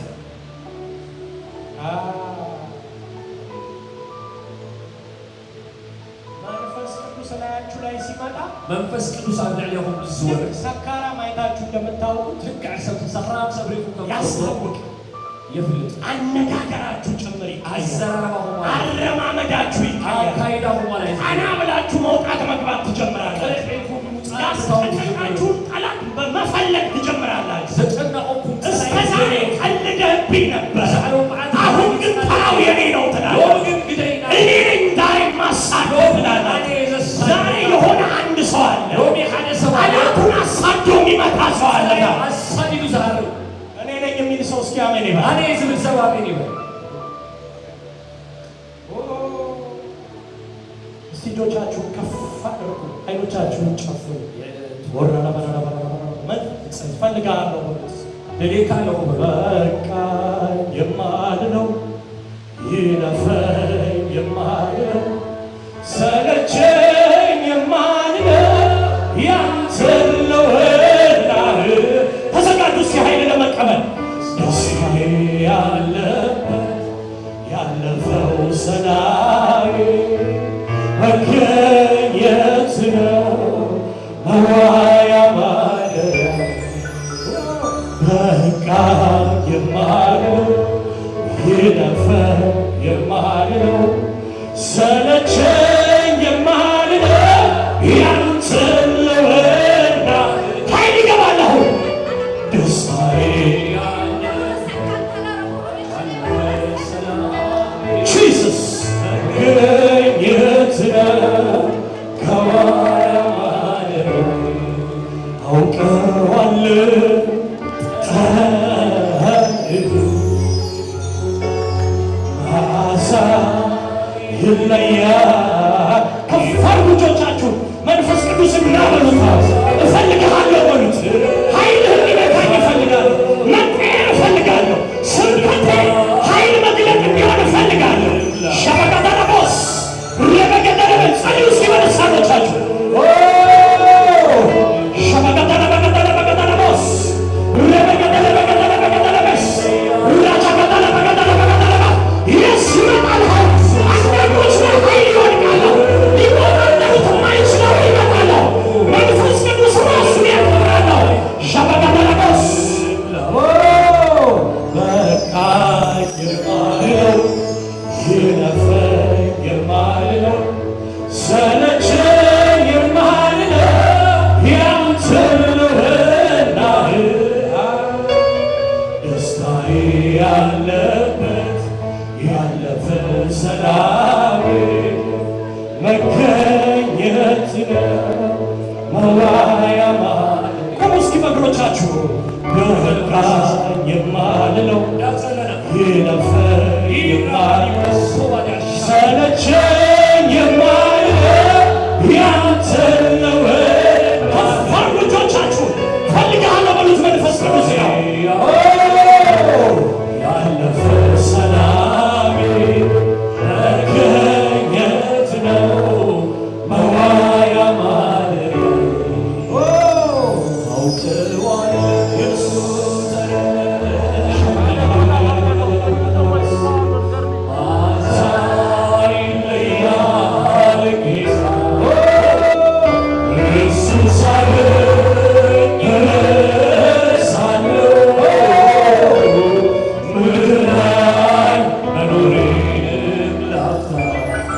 Speaker 1: መንፈስ ቅዱስ ላያችሁ ላይ ሲመጣ
Speaker 2: መንፈስ ቅዱስ ኣብ ልዕሊኹም ዝወርድ
Speaker 1: ሰካራም አይታችሁ እንደምታውቁት
Speaker 2: ልክዕ ሰብ ሰኽራም ሰብሪኩም ከም
Speaker 1: ያስታውቅ
Speaker 2: የፍልጥ
Speaker 1: አነጋገራችሁ ጭምር ይታያል።
Speaker 2: አዘራረባኹም
Speaker 1: አረማመዳችሁ ይታያል።
Speaker 2: አካይዳኹም ማለት
Speaker 1: ቀና ብላችሁ መውጣት መግባት ትጀምራላችሁ።
Speaker 2: ቀልዒልኩም ምውፃእ
Speaker 1: ያስጨነቃችሁን ጠላት በመፈለግ ትጀምራላችሁ።
Speaker 2: ዘጨነቆኩም
Speaker 1: እስከ ዛሬ ቀልደህብኝ ነበር፣ አሁን ግን ተራው የኔ ነው ትላለህ። አሜን ይበል።
Speaker 2: እኔ ዝምሰባ አሜን ይበል።
Speaker 1: እስቲ እጆቻችሁን ከፍ አድርጉ፣ አይኖቻችሁን ጨፍኑ። ወራና ፈልጋለሁ
Speaker 2: ለሌካለሁ
Speaker 1: በቃ የማልነው ይለፈኝ የማልነው ሰለቸኝ የማልነው ያንተን ለወላህ ተዘጋጁ እስኪ ኃይል ለመቀበል ደስታዬ ያለበት ያለፈው ሰላሜ መገኘት ነው መዋያ ማደሪያ በቃ የማልነው ይለፈኝ የማልነው ሰለቸኝ የማልነው ያንተን ለወላህ ኃይል ይገባለሁ ደስታዬ ጂሰስ መገኘት ነው ከዋያ ማደሪያ አውቀዋለሁ መዓዛ ይለያል። ከፍ አድርጉ እጆቻችሁን መንፈስ ቅዱስ እናበሉት። እፈልግሃለሁ በሉት። ኃይልህን ሊነካኝ እፈልጋለሁ። መቀየር እፈልጋለሁ። ስብከቴ ኃይል መግለጥ እንዲሆን እፈልጋለሁ። ሸበቀጠረቦስ ለበገጠረበ ጸልዩ እስኪ በልሳኖቻችሁ ሸበቀጠረበቀጠረበቀጠረቦስ ለበገጠረበቀጠረበቀጠረበስ ራቻቀጠረበቀጠረበቀጠረበ የስ ይመጣል ኃይል አንዳንዶች ላይ ኃይል ይወድቃለሁ ሊቆጣጠሩት የማይችለው ይመጣለሁ መንፈስ ቅዱስ ራሱ ያከብራለሁ ሸበቀጠረቦስ በቃ የማልለው ይለፈኝ የማልለው ሰለቸኝ የማልለው ያንተን ለወላህ ደስታዬ ያለበት ያለፈ ሰላሜ መገኘት ነው መዋያ ማደሪያ ቆሙ እስኪ በእግሮቻችሁ በቃ የማልለው ይለፈኝ የማልለው ሰለቸኝ የማልለው ያንተን ለወላህ ከፍ አድርጉ እጆቻችሁን ፈልግሃለሁ በሉት መንፈስ ቅዱስ ነው ያለፈ ሰላሜ መገኘት ነው መዋያ ማደሪያ አውቀዋለሁ የእሱ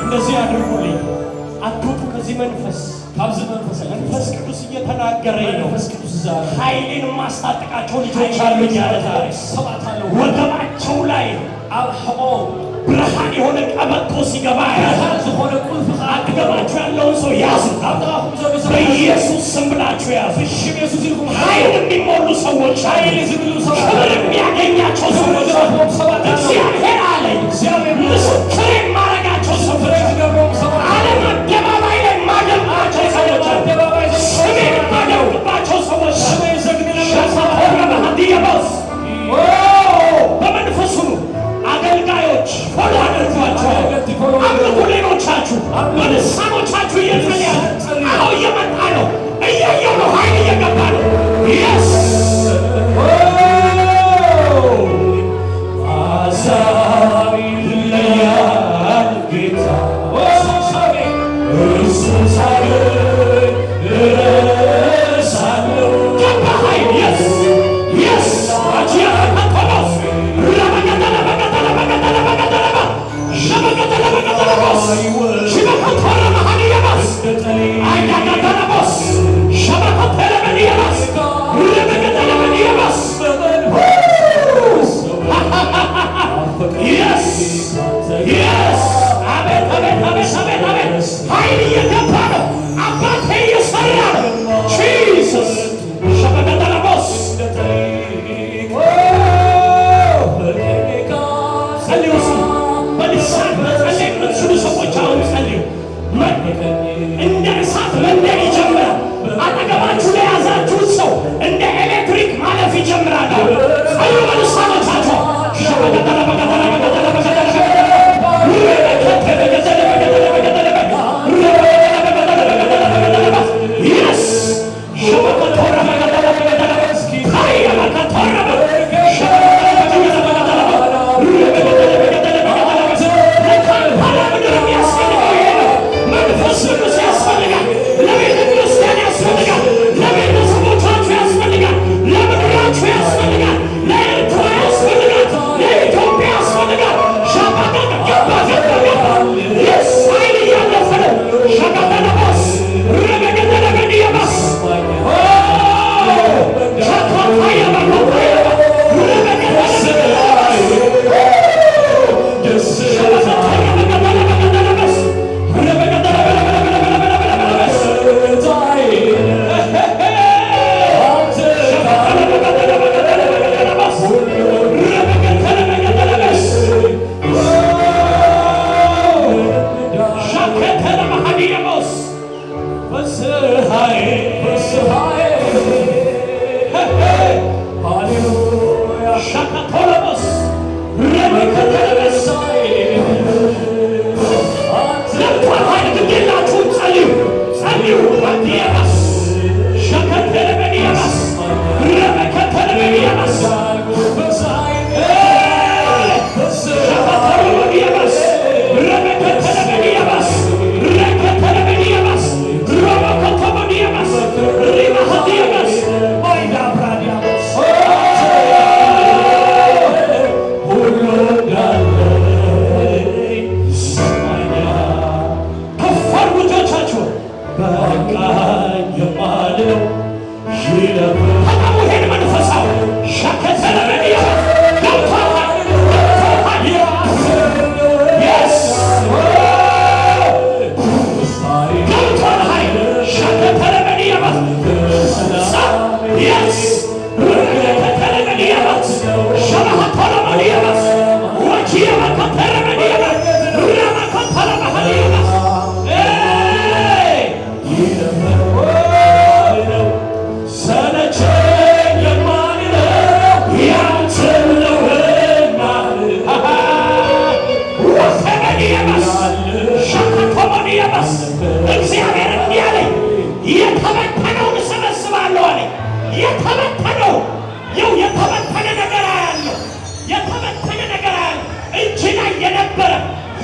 Speaker 1: እንደዚህ አድርጉልኝ። አትውጡ ከዚህ መንፈስ መንፈስ ቅዱስ እየተናገረኝ ነው። ኃይሌን ማስታጠቃቸው ልጆች አሉኝ ያለ ዛሬ ወገባቸው ላይ ብርሃን የሆነ ቀበቶ ሲገባ አጠገባችሁ ያለውን ሰው ያዙ። በኢየሱስ ስም ብላችሁ ያዙ። ኃይል የሚሞሉ ሰዎች፣ ክብር የሚያገኛቸው ሰዎች እግዚአብሔር አለኝ። ምስክር የማረጋቸው ሰዎች፣ ዓለም አደባባይ ላይ ማደምቃቸው ሰዎች፣ ስሜን ማደምቅባቸው ሰዎች ሸሳሆረበሃዲየበስ በመንፈሱ አገልጋዮች ፎሎ አድርጓቸው። አምልኩ። ሌሎቻችሁ በልሳኖቻችሁ እየጸለያችሁ አዎ እየመጣ ነው። እያየው ነው። ኃይል እየገባ ነው። የስ አሳቢ ይለያል ጌታ እሱ ሳለ እረሳለሁ ገባ ኃይል የስ የስ አጂያተኮስ ረበቀጠለበቀጠለበቀጠለበቀጠለበ ሸበቀጠለበቀጠለቦስ ሽበከቶረመሃዲየበስ አያቀጠለቦስ ሸበከተለበዲየበስ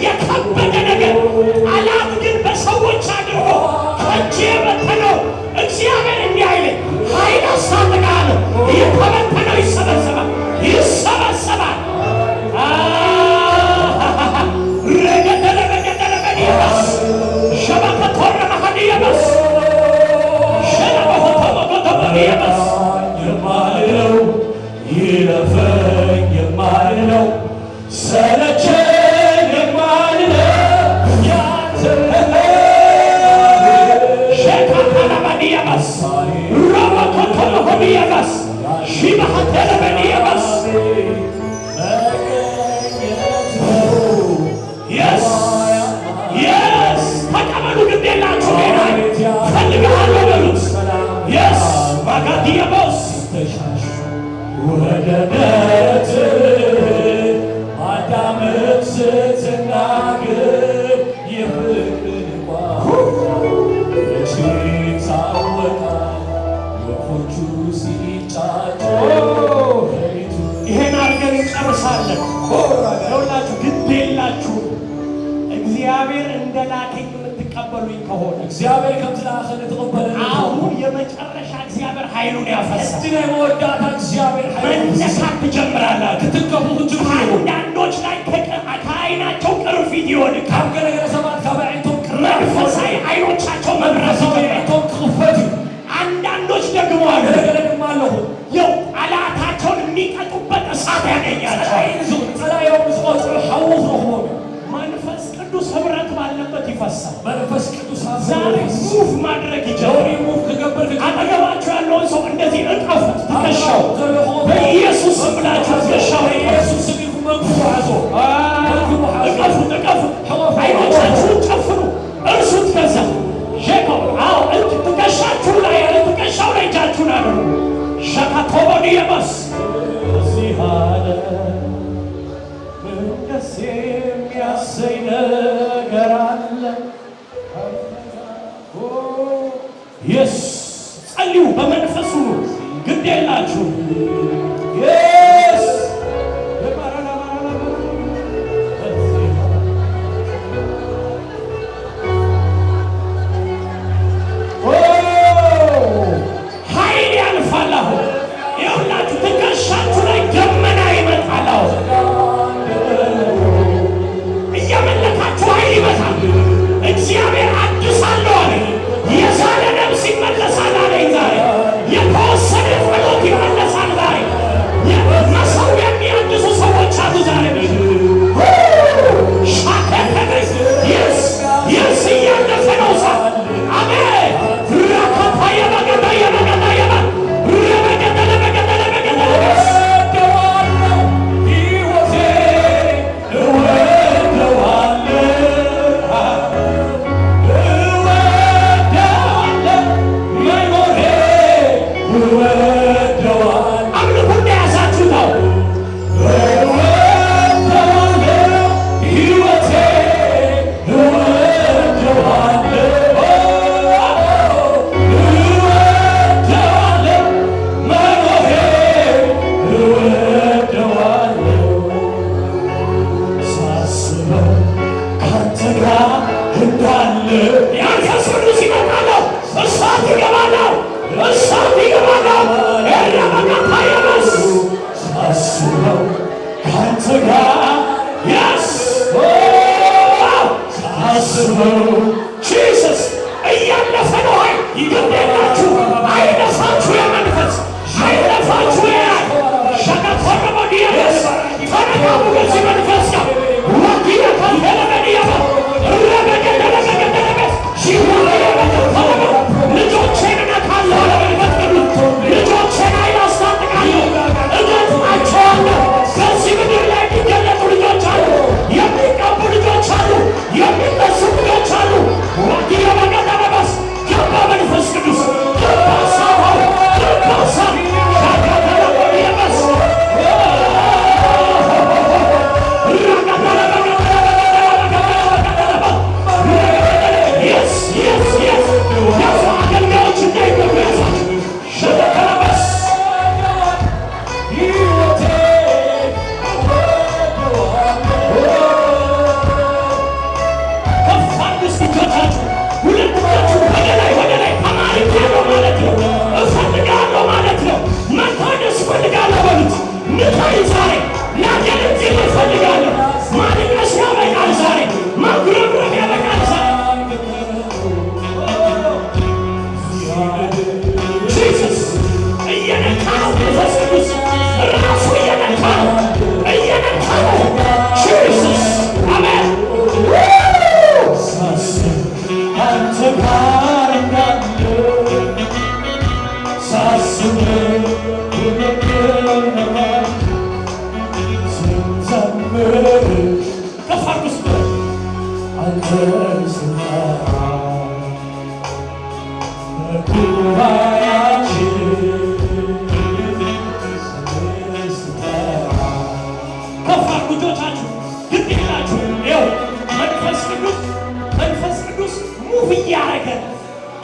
Speaker 1: የከበደ ነገር ጠላት ግን በሰዎች አድርጎ ከእጅ የበተነው እግዚአብሔር እንዲህ አይልም፣ ኃይል አስታጥቃለሁ። የተበተነው ይሰበሰባል፣ ይሰበሰባል። ረገደለ በገደለ በዲያስ ሸበከቶረ መሀዲያበስ ሸለበሆተበጎተበዲያበስ የማልለው ይለፈኝ የማልለው ሰለቸኝ የማልለው ያንተ ሸካታለበዲያበስ ረበኮተበሆዲያበስ ሺበሀተለበዲያበስ ተቀበሉ። ግድ የላችሁ ሌላ ፈልግሃለሁ በሉት። የስ ማጋዲያቦስ ወደ ነት አዳምጥ ስትናገር የፍቅርን ቋንቋ ታወቃል ወፎቹ ሲጫጩ። ይሄን አድርገን እንጨርሳለን። ለሁላችሁ ግድ የላችሁ እግዚአብሔር እንደላከኝ የምትቀበሉኝ ከሆነ እግዚአብሔር ከምትላከኝ ተቀበሉኝ። አሁን የመጨረሻ እግዚአብሔር ኃይሉን ያፈሳል። እዚህ መወዳታ እግዚአብሔር መነሳት ትጀምራላችሁ። ክትከፉ ትጀምሩ። አንዳንዶች ላይ ከዓይናቸው ቅርፊት ይወድቃል። ከነገረ ሰባት ከበዓይቶም መንፈሳዊ ዓይኖቻቸው መብራት ይጀምራል። ክፈቱ። አንዳንዶች ደግሞ አሉ ያው ጠላታቸውን የሚቀጡበት እሳት ያገኛቸዋል። ጸላየው ዝቆጽ ሐውፍ ነው። መንፈስ ቅዱስ ህብረት ባለበት ይፈሳል። መንፈስ ቅዱስ ዛሬ ሙፍ ማድረግ ይጀምራል። አጠገባችሁ ያለውን ሰው እንደዚህ እቀፉት። ትከሻው በኢየሱስ ስም ብላችሁ ትከሻው በኢየሱስ ስም ይኩመኩአዞ እቀፉት፣ እቀፉት። ዓይኖቻችሁን ጨፍኑ፣ እርሱት። ከዛ ሸካው አዎ ትከሻችሁ ላይ ያለ ትከሻው ላይ እጃችሁን አድርጉ። ሸካቶቦዲያበስ እዚህ አለ ደስ የሚያሰኝ ነገር አለ። የስ ጸልዩ፣ በመንፈሱ ግድ የላችሁ። የስ ኃይል ያልፋል። አሁን ይኸውላችሁ ትከሻችሁ ላይ ደመና ይመጣል። አሁን እያመለካችሁ ኃይል ይመጣል። እግዚአብሔር አድሳለሁ አለ። የዛለ ነፍስ ይመለሳል አለኝ ዛሬ። የተወሰነ ጸሎት ይመለሳል ዛሬ። መሰው የሚያድሱ ሰዎች አሉ ዛሬ። ሻከተበስ የስ እያለፈ ነው ሳ አሜን ራካታ የበገዳ የበገዳ የበ ረበገደለ በገደለ በገደለ እወደዋለሁ ሕይወቴ ጂሰስ እያለፈ ነው። ይገደላችሁ አይነፋችሁ የመንፈስ አይነፋችሁ ሸቀፈረበዲያስ ተነጋቡ በዚህ መንፈስ ጋር ወዲያ ካለበዲያ ረበገደለ በገደለበት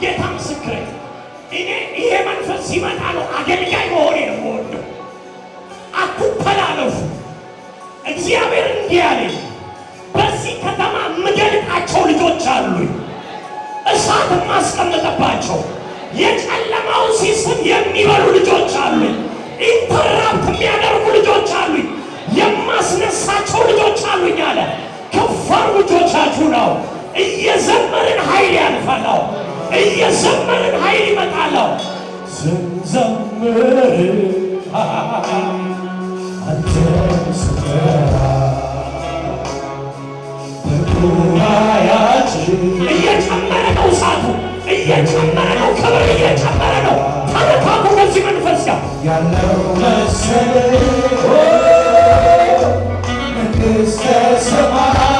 Speaker 1: ጌታ ምስክሬ እኔ ይሄ መንፈስ ሲመጣ ነው አገልጋይ መሆኔ ነው የምወደው። አትተላለፉ። እግዚአብሔር እንዲህ አለኝ፣ በዚህ ከተማ የምገልጣቸው ልጆች አሉኝ፣ እሳት የማስቀምጥባቸው የጨለማውን ሲስም የሚበሉ ልጆች አሉኝ፣ ኢንተራፕት የሚያደርጉ ልጆች አሉኝ፣ የማስነሳቸው ልጆች አሉኝ አለ። ከፋር ልጆቻችሁ ነው። እየዘመርን ኃይል ያልፋለው፣ እየዘመርን ኃይል ይመጣለው። ስንዘምር አንተን ስጠራ በጉባኤያችን እየጨመረ ነው፣ እሳቱ እየጨመረ ነው፣ ክብር እየጨመረ ነው። ተነካኩ በዚህ መንፈስ ጋር ያለው መሰለኝ መንግሥተ ሰማያት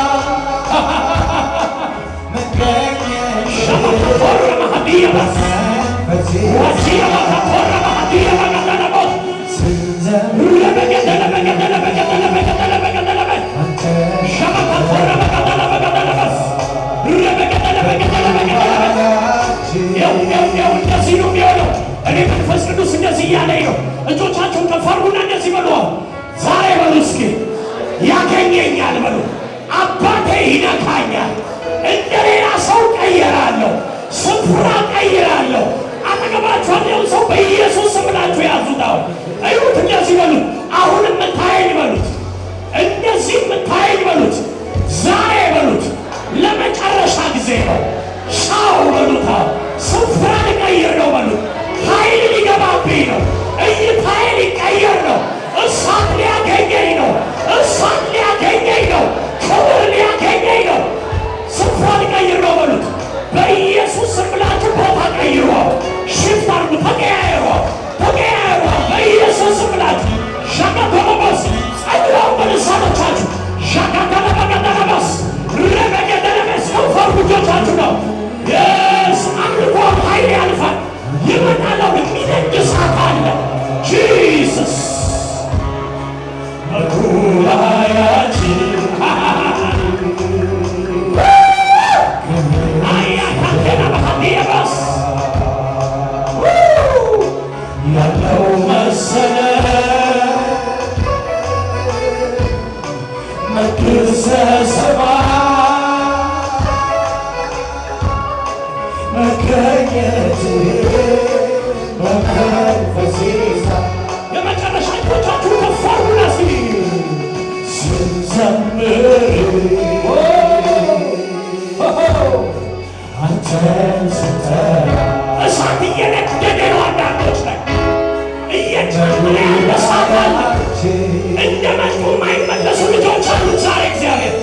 Speaker 1: እንደዚህ ነው የሚሆነው። እኔ መንፈስ ቅዱስ እንደዚህ እያለኝ ነው። እጆቻችሁን ከፍ አድርጉና እንደዚህ በሉ። ዛሬ በሉ እስኪ ያገኘኛል በሉ። አባቴ ይነካኛል፣ እንደ ሌላ ሰው ቀየራለሁ፣ ስፍራ ቀይራለሁ። አጠገባችሁ ያለውን ሰው በኢየሱስ ስም ብላችሁ ያዙታው። እዩት፣ እንደዚህ በሉት። አሁን የምታየኝ በሉት፣ እንደዚህ የምታየኝ በሉት፣ ዛሬ በሉት፣ ለመጨረሻ ጊዜ ነው። ሻው በሉታ፣ ስፍራ ሊቀይር ነው በሉት። ኃይል ሊገባብኝ ነው፣ እይታዬ ሊቀየር ነው፣ እሳት ሊያገኘኝ ነው፣ እሳት ሊያገኘኝ ነው፣ ክብር ሊያገኘኝ ነው። ስፍራ ሊቀይር ነው በሉት። በኢየሱስ ስም ብላችሁ ቦታ ቀይሩ፣ ሽፍት አድርጉ፣ ተቀያየሩ፣ ተቀያየሩ። በኢየሱስ ስም ብላችሁ ሻጋቶሎበስ ጸድራው በልሳኖቻችሁ ሻጋቶሎበገደለበስ ረበገደለበስ ከንፈር ልጆቻችሁ ነው። የስ አምልኮ ኃይል ያልፋል፣ ይመጣለው። የሚነድ እሳት አለ። ጂሰስ መጉባኤያችን ያለው መሰለኝ መንግሥተ ሰማያት መገኘት በመንፈሴ የመጨረሻ እጆቻችሁ ከፍ አድርጉና ስንዘምር አንተን ስጠራ እሳት እየነደደ ነው። አንዳንዶች ላይ እየጨመረ ያለ እሳት አለ። እንደመጡ የማይመለሱ ልጆች አሉት። ዛሬ እግዚአብሔር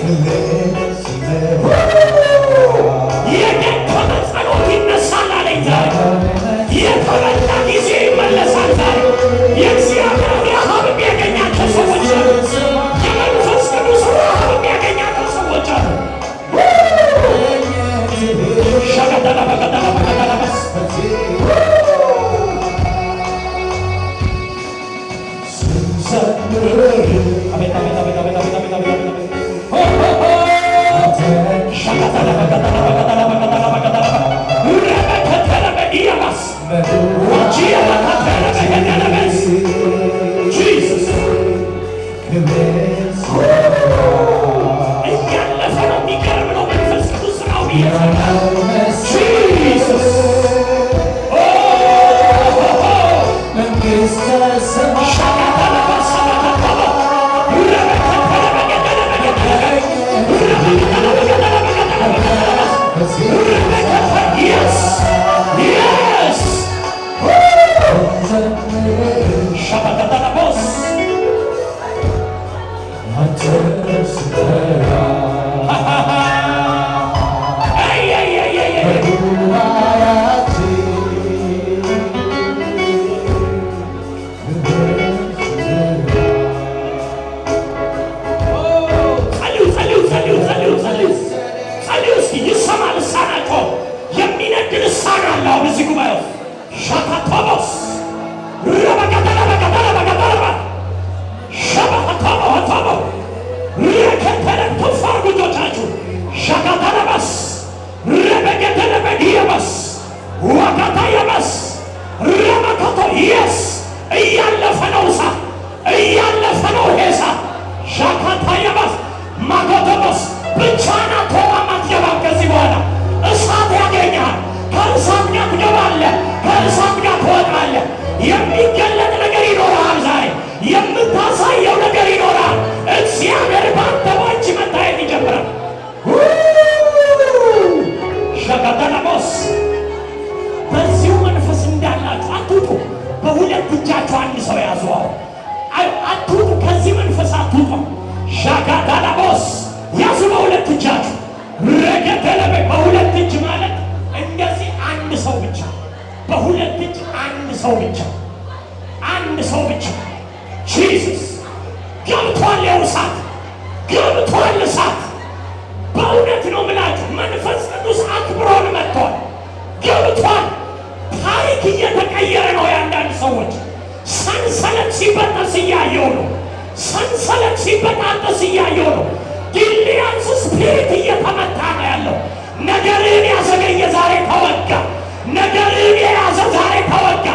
Speaker 1: የደከመ ጸሎት ይነሳል አለኝ። ዛሬ የተበላ ጊዜ ይመለሳል። ዛሬ የእግዚአብሔር ረሃብ የሚያገኛቸው ሰዎች አሉ። የመንፈስ ቅዱስ ረሃብ የሚያገኛቸው ሰዎች አሉ። እያለፈ ነው። የሚገርም ነው። መንፈስ ቅዱስ ስራው ያዙ በሁለት እጃችሁ ረገተለበ በሁለት እጅ ማለት እንደዚህ አንድ ሰው ብቻ በሁለት እጅ አንድ ሰው ብቻ አንድ ሰው ብቻ ጂሰስ ገብቷል። የውሳት ገብቷል እሳት በእውነት ነው ምላችሁ መንፈስ ቅዱስ አክብሮን መጥቷል። ገብቷል። ታሪክ እየተቀየረ ነው። የአንዳንድ ሰዎች ሰንሰለት ሲበጠስ እያየው ነው። ሰንሰለት ሲበጣጠስ እያየው ነው። ዲሊያንስ ስፒሪት እየተመታ ነው ያለው። ነገርን ያዘገየ ዛሬ ተወጋ። ነገርን የያዘ ዛሬ ተወጋ።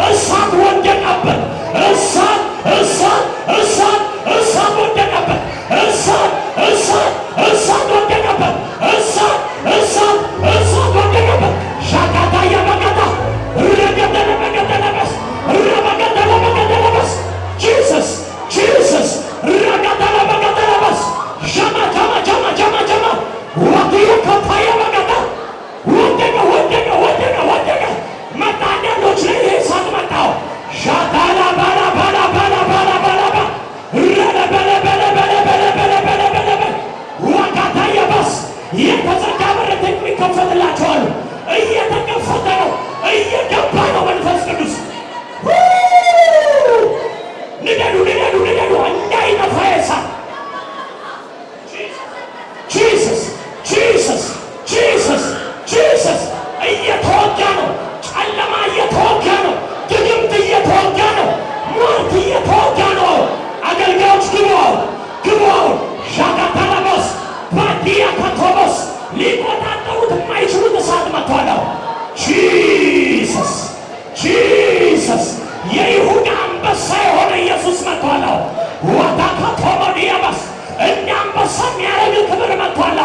Speaker 1: እሳት ወደቀበት። እሳት እሳት እሳት እሳት ወደቀበት። እሳት እሳት እሳት ወደቀበት። እሳት እሳት እሳት ወደቀበት። ሻካታ ያበቀታ ረገደለ በገደለበስ ረበገደለ በገደለበስ ጂሰስ ጂሰስ ረገደለ በገደለበስ ጀማ ጀማ ጀማ ጀማ ጀማ ወዲያ ከፋያ በገዳ ወደቀ ወደቀ ወደቀ ወደቀ መጣ። አንዳንዶች ላይ ይሄ እሳት መጣው። ሻታላ ባላ ባላ ባላ ባላ ባላ ረለ በለ በለ በለ በለ በለ በለ በለ በለ ዋጋታ የባስ የተዘጋ በር የሚከፈትላቸዋል። እየተከፈተ ነው። እየገባ ነው መንፈስ ቅዱስ። ንደዱ ንደዱ ንደዱ እንዳይጠፋ እሳት ጂሰስ ጂሰስ ጂሰስ ጂሰስ እየተወጋ ነው። ጨለማ እየተወጋ ነው። ድግምት እየተወጋ ነው። ሟርት እየተወጋ ነው። አገልጋዮች ግቡው ግቡው ሻጋታላቦስ ባዲያ ካቶቦስ ሊቆጣጠሩት የማይችሉት እሳት መጥቷል። ጂሰስ ጂሰስ የይሁዳ አንበሳ የሆነ ኢየሱስ መጥቷል። ዋታካቶሞዲያባስ እንደ አንበሳ የሚያደርግ ክብር መጥቷል።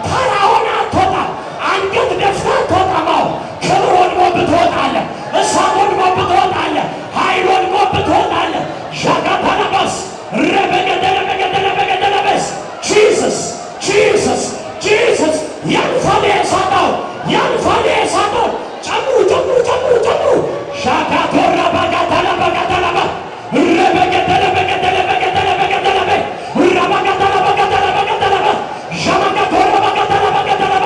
Speaker 1: ተራ ሆነ አትወጣም። አንገት ደፍታ አትወጣም። ክብር ወድሞብህ ትወጣለህ። እሳት ወድሞብህ ትወጣለህ። ኃይል ወድሞብህ ትወጣለህ። ሻጋታላባስ ረበገደለ በገደለ በገደለበስ ጂሰስ ጂሰስ ጂሰስ ያልፋል የእሳታው ያልፋል የእሳታው ጨምሩ ጨምሩ ጨምሩ ጨምሩ ሻጋቶራ ባጋታላ ባጋታላባ ረበገደለ በገደለ በገደለ በገደለበ ረባጋታላ ባጋታላ ባጋታላባ ሻማጋቶራ ባጋታላ ባጋታላባ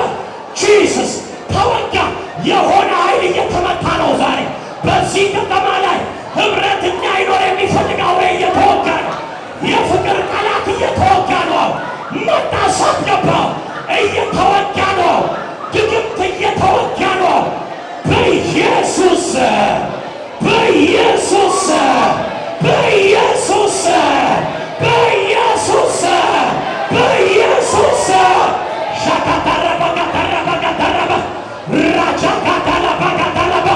Speaker 1: ጂሰስ ተወጋ። የሆነ ኃይል እየተመታ ነው ዛሬ በዚህ ከተማ ላይ ህብረት እንዳይኖር የሚፈልግ አውሬ እየተወጋ ነው። የፍቅር ጠላት እየተወጋ ነው። መጣ እሳት ገባ። እየተወጋ ነው። ድግምት እየተወጋ ነው። በኢየሱስ በኢየሱስ በኢየሱስ በኢየሱስ በኢየሱስ ሻካታራባ ጋታራባ ጋታራባ ራጃካታላባ ጋታላባ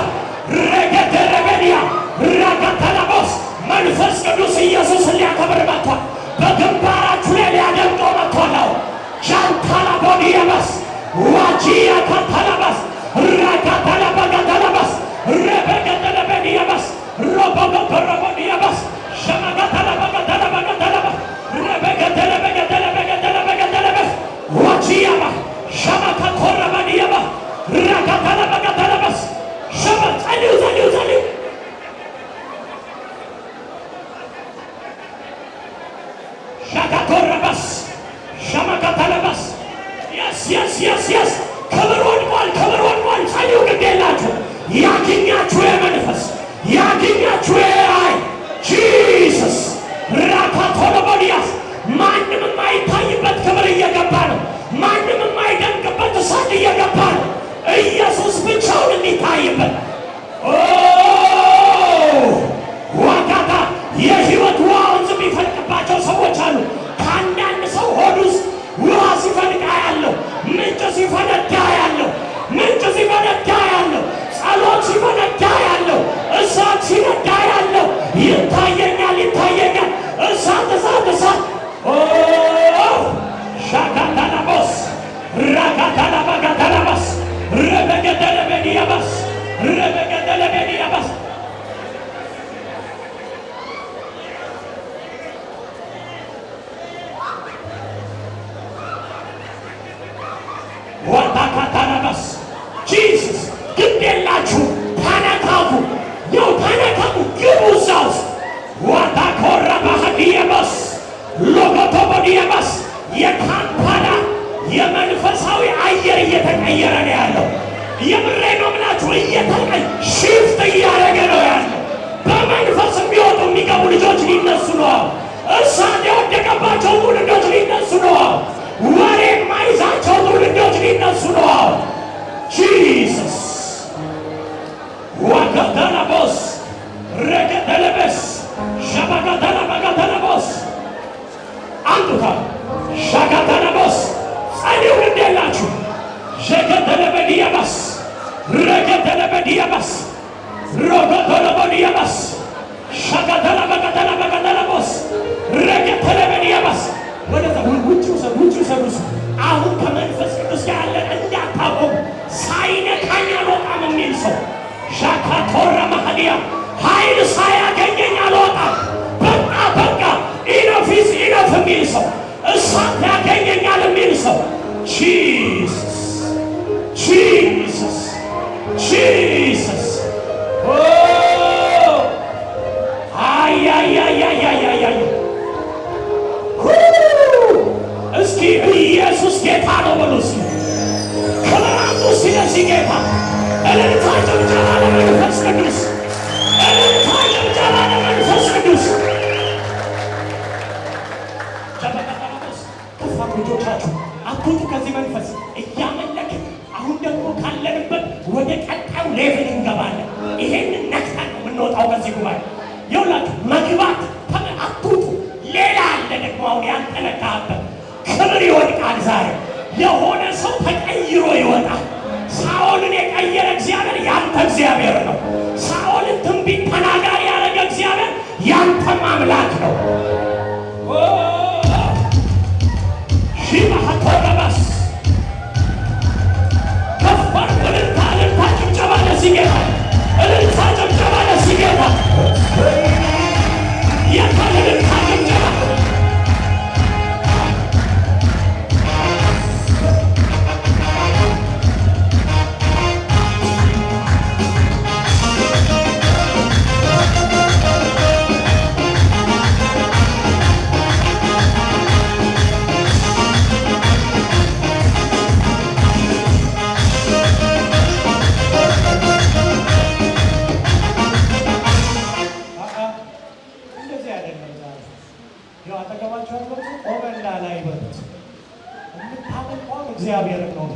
Speaker 1: ረገደረገዲያ ራጋታላቦስ መንፈስ ቅዱስ ኢየሱስን ሊያከብር መጥቷል። በግንባራችሁ ላይ ሊያደምቀው መጥቷል። ጃንታላቦዲያባስ ዋጂያ ካታላባስ ራጋታላባ ጋታላባስ ረበገደለበዲያባስ ሮቦጎጎሮቦዲያባስ ሸማጋታላባ ጋታላባ ጋታላባ ረበገደለበገደለበገደለበገደለበስ ዋጂያባ ሸማካኮረባዲያባ ራጋታላባ ጋታላባስ ሸማ ጸልዩ ጸልዩ ጸልዩ ሻጋቶረባስ ሸማጋታላባስ የስ የስ የስ የስ ክብር ወድቋል። ክብር ወድቋል። ጸልዩ ግድ የላችሁ ያግኛችሁ የመንፈስ ያግኛችሁ የኃይል ጂሰስ ራካቶሎቦዲያስ ማንም የማይታይበት ክብር እየገባ ነው። ማንም የማይደንቅበት እሳት እየገባ ነው። ኢየሱስ ብቻውን የሚታይበት ዋጋታ የህይወት ውሃ ወንዝ የሚፈልቅባቸው ሰዎች አሉ። ከአንዳንድ ሰው ሆድ ውስጥ ውሃ ሲፈልቅ ያለው ምንጭ ሲፈልቅ እየተቀየረ ነው ያለው። የምሬ ነው የምላችሁ፣ ሽፍት እያደረገ ነው ያለው። በመንፈስ የሚወጡ የሚገቡ ልጆች ሊነሱ ነው። እሳት የወደቀባቸው ትውልዶች ሊነሱ ነው። ወሬ የማይዛቸው ትውልዶች ሊነሱ ነው። ጂሰስ ዋጋዳላቦስ ረገደለበስ ሸባጋዳላባጋዳላቦስ አንዱታ ሻጋዳላቦስ ጸልዩን እንደላችሁ ሸገደለበዲያባስ ረገደለበዲያባስ ሮጎዶለበዲያባስ ሻጋዳላባጋዳላባጋዳላቦስ ረገደለበዲያባስ ወደዛ ውጭ ውሰዱ። አሁን ከመንፈስ ቅዱስ ጋር ያለን እንዳታቆም ሳይነካኝ አልወጣም የሚል ሰው ሻካቶራ ማህዲያ ኃይል ሳያገኘኝ አልወጣም። በቃ ኢነፊስ ኢነፍ የሚል ሰው እሳት ያገኘኛል የሚል ሰው ጂሰስ ጂሰስ ጂሰስ እስኪ ኢየሱስ ጌታ ነው በሉ። እስኪ ክብራቱ ሲለሲ ጌታ እልልታ ጭብጨባ ለመንፈስ ቅዱስ፣ እልልታ ጭብጨባ ለመንፈስ ቅዱስ። ከፋ ልጆቻችሁ አትውጡ ከዚህ መንፈስ እያመለክን። አሁን ደግሞ ካለንበት ወደ ቀጣዩ ሌቭል እንገባለን። ይሄንን ነክተን ነው የምንወጣው ከዚህ ጉባኤ። ይኸውላችሁ መግባት አትውጡ። ሌላ አለ ደግሞ አሁን ያልተነካበት ክብር ይወድቃል ዛሬ። የሆነ ሰው ተቀይሮ ይወጣል። ሳኦልን የቀየረ እግዚአብሔር ያንተ እግዚአብሔር ነው። ሳኦልን ትንቢት ተናጋሪ ያደረገ እግዚአብሔር ያንተም አምላክ ነው። ሺባሃቶረባስ ከፋር እልልታ ጭብጨባ ለዚህ ጌታ፣ እልልታ ጭብጨባ ለዚህ ጌታ። የታል እልልታ ጭብጨባ? እግዚአብሔር ነው።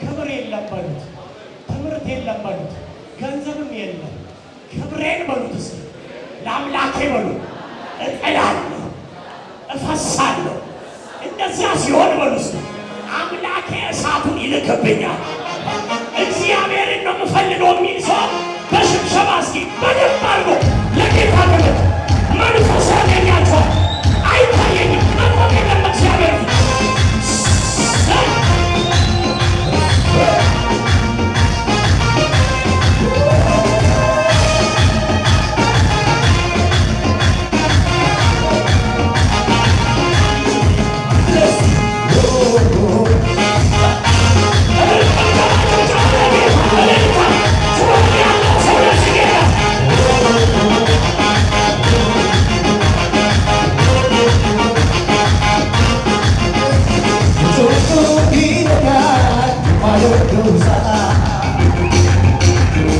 Speaker 1: ክብር የለም በሉት፣ ትምህርት የለም በሉት፣ ገንዘብም የለም። ክብሬን በሉት፣ እስኪ ለአምላኬ በሉ። እጥላለሁ፣ እፈሳለሁ። እንደዚያ ሲሆን በሉ እስኪ አምላኬ እሳቱን ይልክብኛል። እግዚአብሔርን ነው የምፈልገው የሚል ሰው በሽብሸባ እስኪ በደንብ አድርጎ ለጌታ ክብር መንፈስ ያገኛቸዋል። አይታየኝም መቆም የለም እግዚአብሔር
Speaker 3: I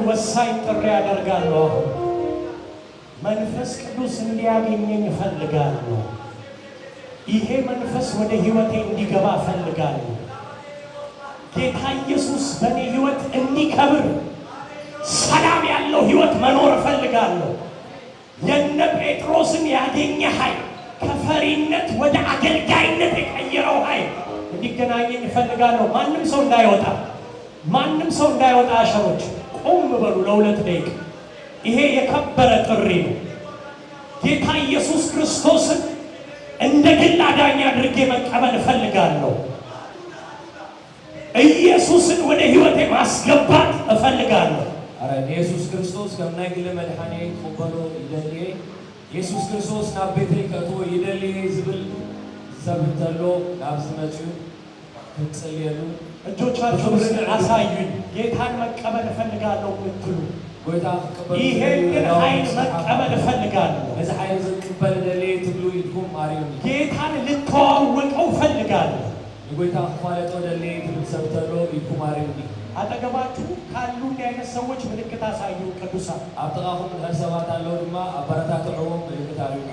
Speaker 1: ወሳኝ ጥሪ ያደርጋለሁ። መንፈስ ቅዱስ እንዲያገኘኝ እፈልጋለሁ። ይሄ መንፈስ ወደ ህይወቴ እንዲገባ እፈልጋለሁ። ጌታ ኢየሱስ በኔ ህይወት እንዲከብር ሰላም ያለው ህይወት መኖር እፈልጋለሁ። የነ ጴጥሮስን ያገኘ ኃይል ከፈሪነት ወደ አገልጋይነት የቀየረው ኃይል እንዲገናኘኝ እፈልጋለሁ። ማንም ሰው እንዳይወጣ አሸሮች ቆም በሉ ለሁለት ደቂቃ። ይሄ የከበረ ጥሪ ነው። ጌታ ኢየሱስ ክርስቶስን እንደ ግል አዳኝ አድርጌ መቀበል እፈልጋለሁ። ኢየሱስን ወደ ህይወቴ ማስገባት እፈልጋለሁ።
Speaker 2: አረ ኢየሱስ ክርስቶስ ከመናይ ግለ መድኃኔ ቆበሎ ይደልዬ ኢየሱስ ክርስቶስ ናብ ቤቴ ከቶ ይደልዬ ዝብል ሰብተሎ ናብ ዝመጪው እንጸልያሉ።
Speaker 1: እጆቻችሁን አሳዩኝ። ጌታን መቀበል እፈልጋለሁ የምትሉ ይሄንን ኃይል መቀበል እፈልጋለሁ።
Speaker 2: እዚ ኃይል ዝቅበል ደልዬ ትብሉ ይድኩም ማርያም
Speaker 1: ጌታን ልተዋወቀው እፈልጋለሁ።
Speaker 2: የጎይታ ፋለጦ ደልዬ ትብል ሰብተሎ ይድኩም ማርያም
Speaker 1: አጠገባችሁ ካሉ እንዲህ አይነት ሰዎች ምልክት አሳዩ። ቅዱሳን
Speaker 2: አብጠቃሁም ለሰባት አለው ድማ አበረታተውም ምልክት አሉና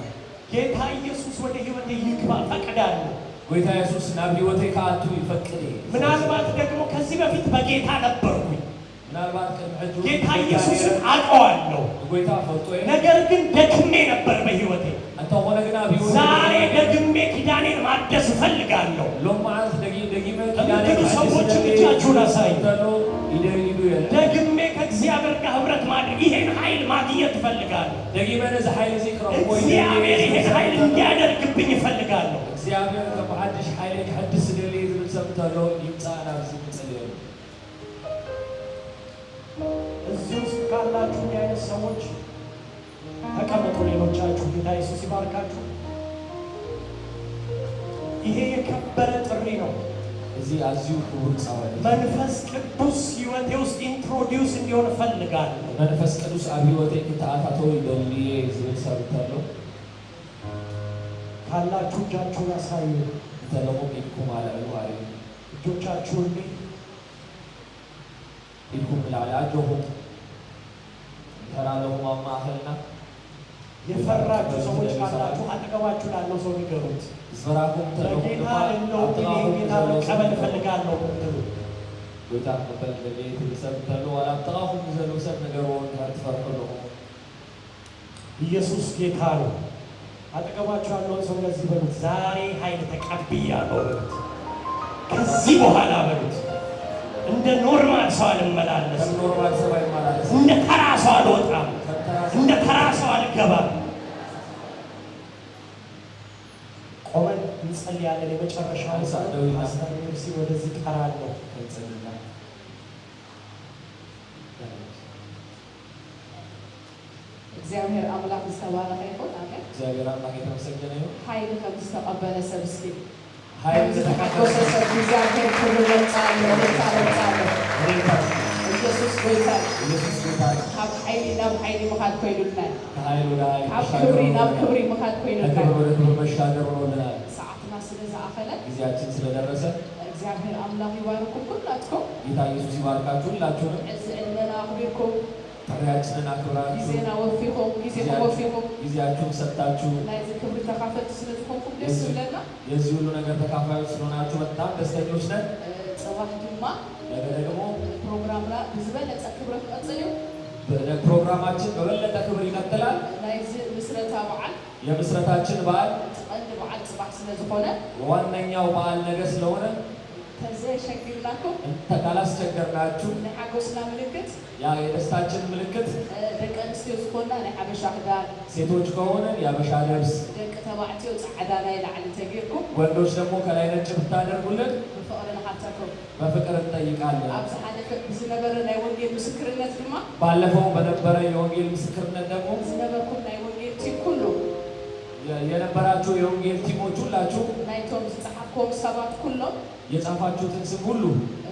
Speaker 1: ጌታ ኢየሱስ ወደ ህይወቴ ይግባ ፈቅዳለሁ።
Speaker 2: ጌታ ኢየሱስ ናብ ህይወቴ ካቱ ይፈቅድ።
Speaker 1: ምናልባት ደግሞ ከዚህ በፊት በጌታ ነበርኩኝ።
Speaker 2: ምናልባት ከመሐጁ
Speaker 1: ጌታ ኢየሱስን አውቀዋለሁ።
Speaker 2: ጌታ ፈጥቶኝ
Speaker 1: ነገር ግን ደክሜ ነበር በህይወቴ።
Speaker 2: አንተ ሆነ ግን አብዩ
Speaker 1: ዛሬ ደግሜ ኪዳኔን ማደስ እፈልጋለሁ።
Speaker 2: ለማዓት ደግሜ
Speaker 1: ኪዳኔን ሰዎች ብቻችሁን አሳዩ።
Speaker 2: ይደይዱ ያለ
Speaker 1: ደግሜ ከእግዚአብሔር ጋር ህብረት ማድረግ ይሄን ኃይል ማግኘት እፈልጋለሁ።
Speaker 2: ደግሜ ነዛ ኃይል ዚክራ
Speaker 1: እግዚአብሔር ይሄን ኃይል እንዲያደርግብኝ እፈልጋለሁ።
Speaker 2: እግዚአብሔር ከመሐድሽ ኃይል ከሐድስ ደሌ ዝብል ሰምተሎ ይምጻና ዝምጽልዩ
Speaker 1: እዚህ ውስጥ ካላችሁ አይነት ሰዎች ተቀመጡ። ሌሎቻችሁ ጌታ ኢየሱስ ይባርካችሁ። ይሄ የከበረ ጥሪ ነው።
Speaker 2: እዚህ አዚው ክቡር ጻዋል
Speaker 1: መንፈስ ቅዱስ ህይወቴ ውስጥ ኢንትሮዲዩስ እንዲሆን እፈልጋለሁ።
Speaker 2: መንፈስ ቅዱስ አብዮቴ ከተአታቶ ይደልዬ ዝብል ሰምተሎ
Speaker 1: ካላችሁ እጃችሁን አሳዩ።
Speaker 2: ተለሞ ይኩም አላሉ አሪ
Speaker 1: እጆቻችሁን
Speaker 2: ይኩም ላላጆሁ ተራለው ማማኸልና
Speaker 1: የፈራችሁ ሰዎች ካላችሁ አጠገባችሁ ላለው ሰው ንገሩት።
Speaker 2: ስራኩም
Speaker 1: ጌታ እንደው ጌታ መቀበል እፈልጋለሁ ብትሉ
Speaker 2: ጌታ መቀበል ተሰብተሉ አላጣሁም ዘሉሰን ነገሩን ተፈርቀሉ
Speaker 1: ኢየሱስ ጌታ ነው። አጠገባችሁ ያለው ሰው ለዚህ በሉት ዛሬ ኃይል ተቀብያለሁ በሉት። ከዚህ በኋላ በሉት እንደ ኖርማል ሰው አልመላለስም፣ እንደ ተራ ሰው አልወጣም፣ እንደ ተራ ሰው አልገባም። ቆመን እንጸልያለን። የመጨረሻው ፓስተር ሜርሲ ወደዚህ ቀራለሁ።
Speaker 3: እግዚአብሔር አምላክ ይስተባረክ ይሁን። አሜን።
Speaker 2: እግዚአብሔር አምላክ የተመሰገነ ይሁን።
Speaker 3: ኃይል ከምስተቀበለ ሰብስኪ
Speaker 2: ኃይል ከተቀበለ
Speaker 3: ሰብ እግዚአብሔር ክብር ለጻለ ለጻለ ኢየሱስ ጌታ
Speaker 2: ኢየሱስ ጌታ
Speaker 3: ካብ ኃይል ናብ ኃይል መካድ ኮይሉና
Speaker 2: ከኃይል ወደ ኃይል
Speaker 3: ካብ ክብሪ ናብ ክብሪ መካድ ኮይሉና
Speaker 2: ከክብር ወደ ክብር መሻገር ሆነናል።
Speaker 3: ሰዓትና ስለዛአኸለ
Speaker 2: ጊዜያችን ስለደረሰ
Speaker 3: እግዚአብሔር አምላክ ይባርኩ ሁላችሁም።
Speaker 2: ጌታ ኢየሱስ ይባርካችሁ ሁላችሁንም።
Speaker 3: እዝእለና አክብርኩም
Speaker 2: ጥሪያችንን አክብራችሁ
Speaker 3: ጊዜና ወፊኩም ጊዜኩም ወፊኩም
Speaker 2: ጊዜያችሁን ሰጥታችሁ
Speaker 3: ናይዚ ክብሪ ተካፈቱ ስለዝኮንኩም ደስ ይብለና።
Speaker 2: የዚህ ሁሉ ነገር ተካፋዮች ስለሆናችሁ በጣም ደስተኞች ነን።
Speaker 3: ጽባህ ድማ
Speaker 2: ነገ ደግሞ
Speaker 3: ፕሮግራምና ብዝበለፀ ክብረ ክቐፅል እዩ።
Speaker 2: ፕሮግራማችን በበለጠ ክብር ይቀጥላል።
Speaker 3: ናይዚ ምስረታ በዓል
Speaker 2: የምስረታችን በዓል
Speaker 3: ቀንዲ በዓል ጽባህ ስለዝኾነ
Speaker 2: ዋነኛው በዓል ነገ ስለሆነ
Speaker 3: ተዘይሸግርናኩም
Speaker 2: ካላስቸገርናችሁ
Speaker 3: ናይ ሓጎስና ምልክት
Speaker 2: ያ የደስታችን ምልክት
Speaker 3: ደቂ ኣንስትዮ ዝኾና ናይ ሓበሻ ክዳን፣
Speaker 2: ሴቶች ከሆነ የአበሻ ልብስ፣
Speaker 3: ደቂ ተባዕትዮ ፃዕዳ ናይ ላዕሊ ተጌርኩም
Speaker 2: ወንዶች ደግሞ ከላይ ነጭ ብታደርጉልን
Speaker 3: ብፍቕሪ ንሓተኩም
Speaker 2: በፍቅር እንጠይቃለን።
Speaker 3: ኣብ ዝሓለፈ ብዝነበረ ናይ ወንጌል ምስክርነት ድማ
Speaker 2: ባለፈው በነበረ የወንጌል ምስክርነት ደግሞ
Speaker 3: ዝነበርኩም ናይ ወንጌል ቲም ኩሉ
Speaker 2: የነበራችሁ የወንጌል ቲሞች ሁላችሁ
Speaker 3: ናይቶም ዝፀሓፍኩም ሰባት ኩሎም
Speaker 2: የጻፋችሁትን ስም ሁሉ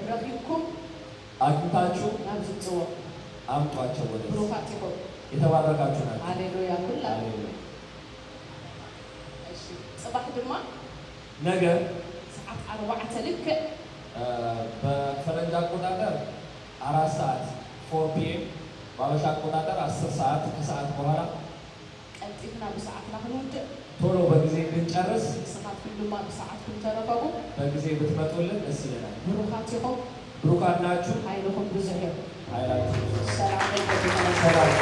Speaker 3: ረኪብኩም
Speaker 2: አግኝታችሁ
Speaker 3: ናብ ዝፅዎ
Speaker 2: አምጧቸው። ወደ
Speaker 3: ብሩኻት ኢኹም
Speaker 2: የተባረካችሁ ናችሁ።
Speaker 3: ሃሌሉያ ኩላ። እሺ ጽባሕ ድማ
Speaker 2: ነገ
Speaker 3: ሰዓት 4 ልክዕ
Speaker 2: በፈረንጅ አቆጣጠር 4 ሰዓት 4 ፒኤም በአበሻ አቆጣጠር 10 ሰዓት ከሰዓት በኋላ
Speaker 3: ቀልጢፍና ብሰዓትና ክንውድእ
Speaker 2: ቶሎ በጊዜ እንድንጨርስ
Speaker 3: ንስኻትኩም ድማ ብሰዓትኩም ተረኸቡ።
Speaker 2: በጊዜ ብትመጡልን ደስ ይለናል።
Speaker 3: ብሩኻት ኢኹም
Speaker 2: ብሩካን ናችሁ።
Speaker 3: ሃይልኩም ብዙሕ እዩ።
Speaker 2: ኃይላችሁ
Speaker 3: ሰላም ለኩም።
Speaker 2: ሰላም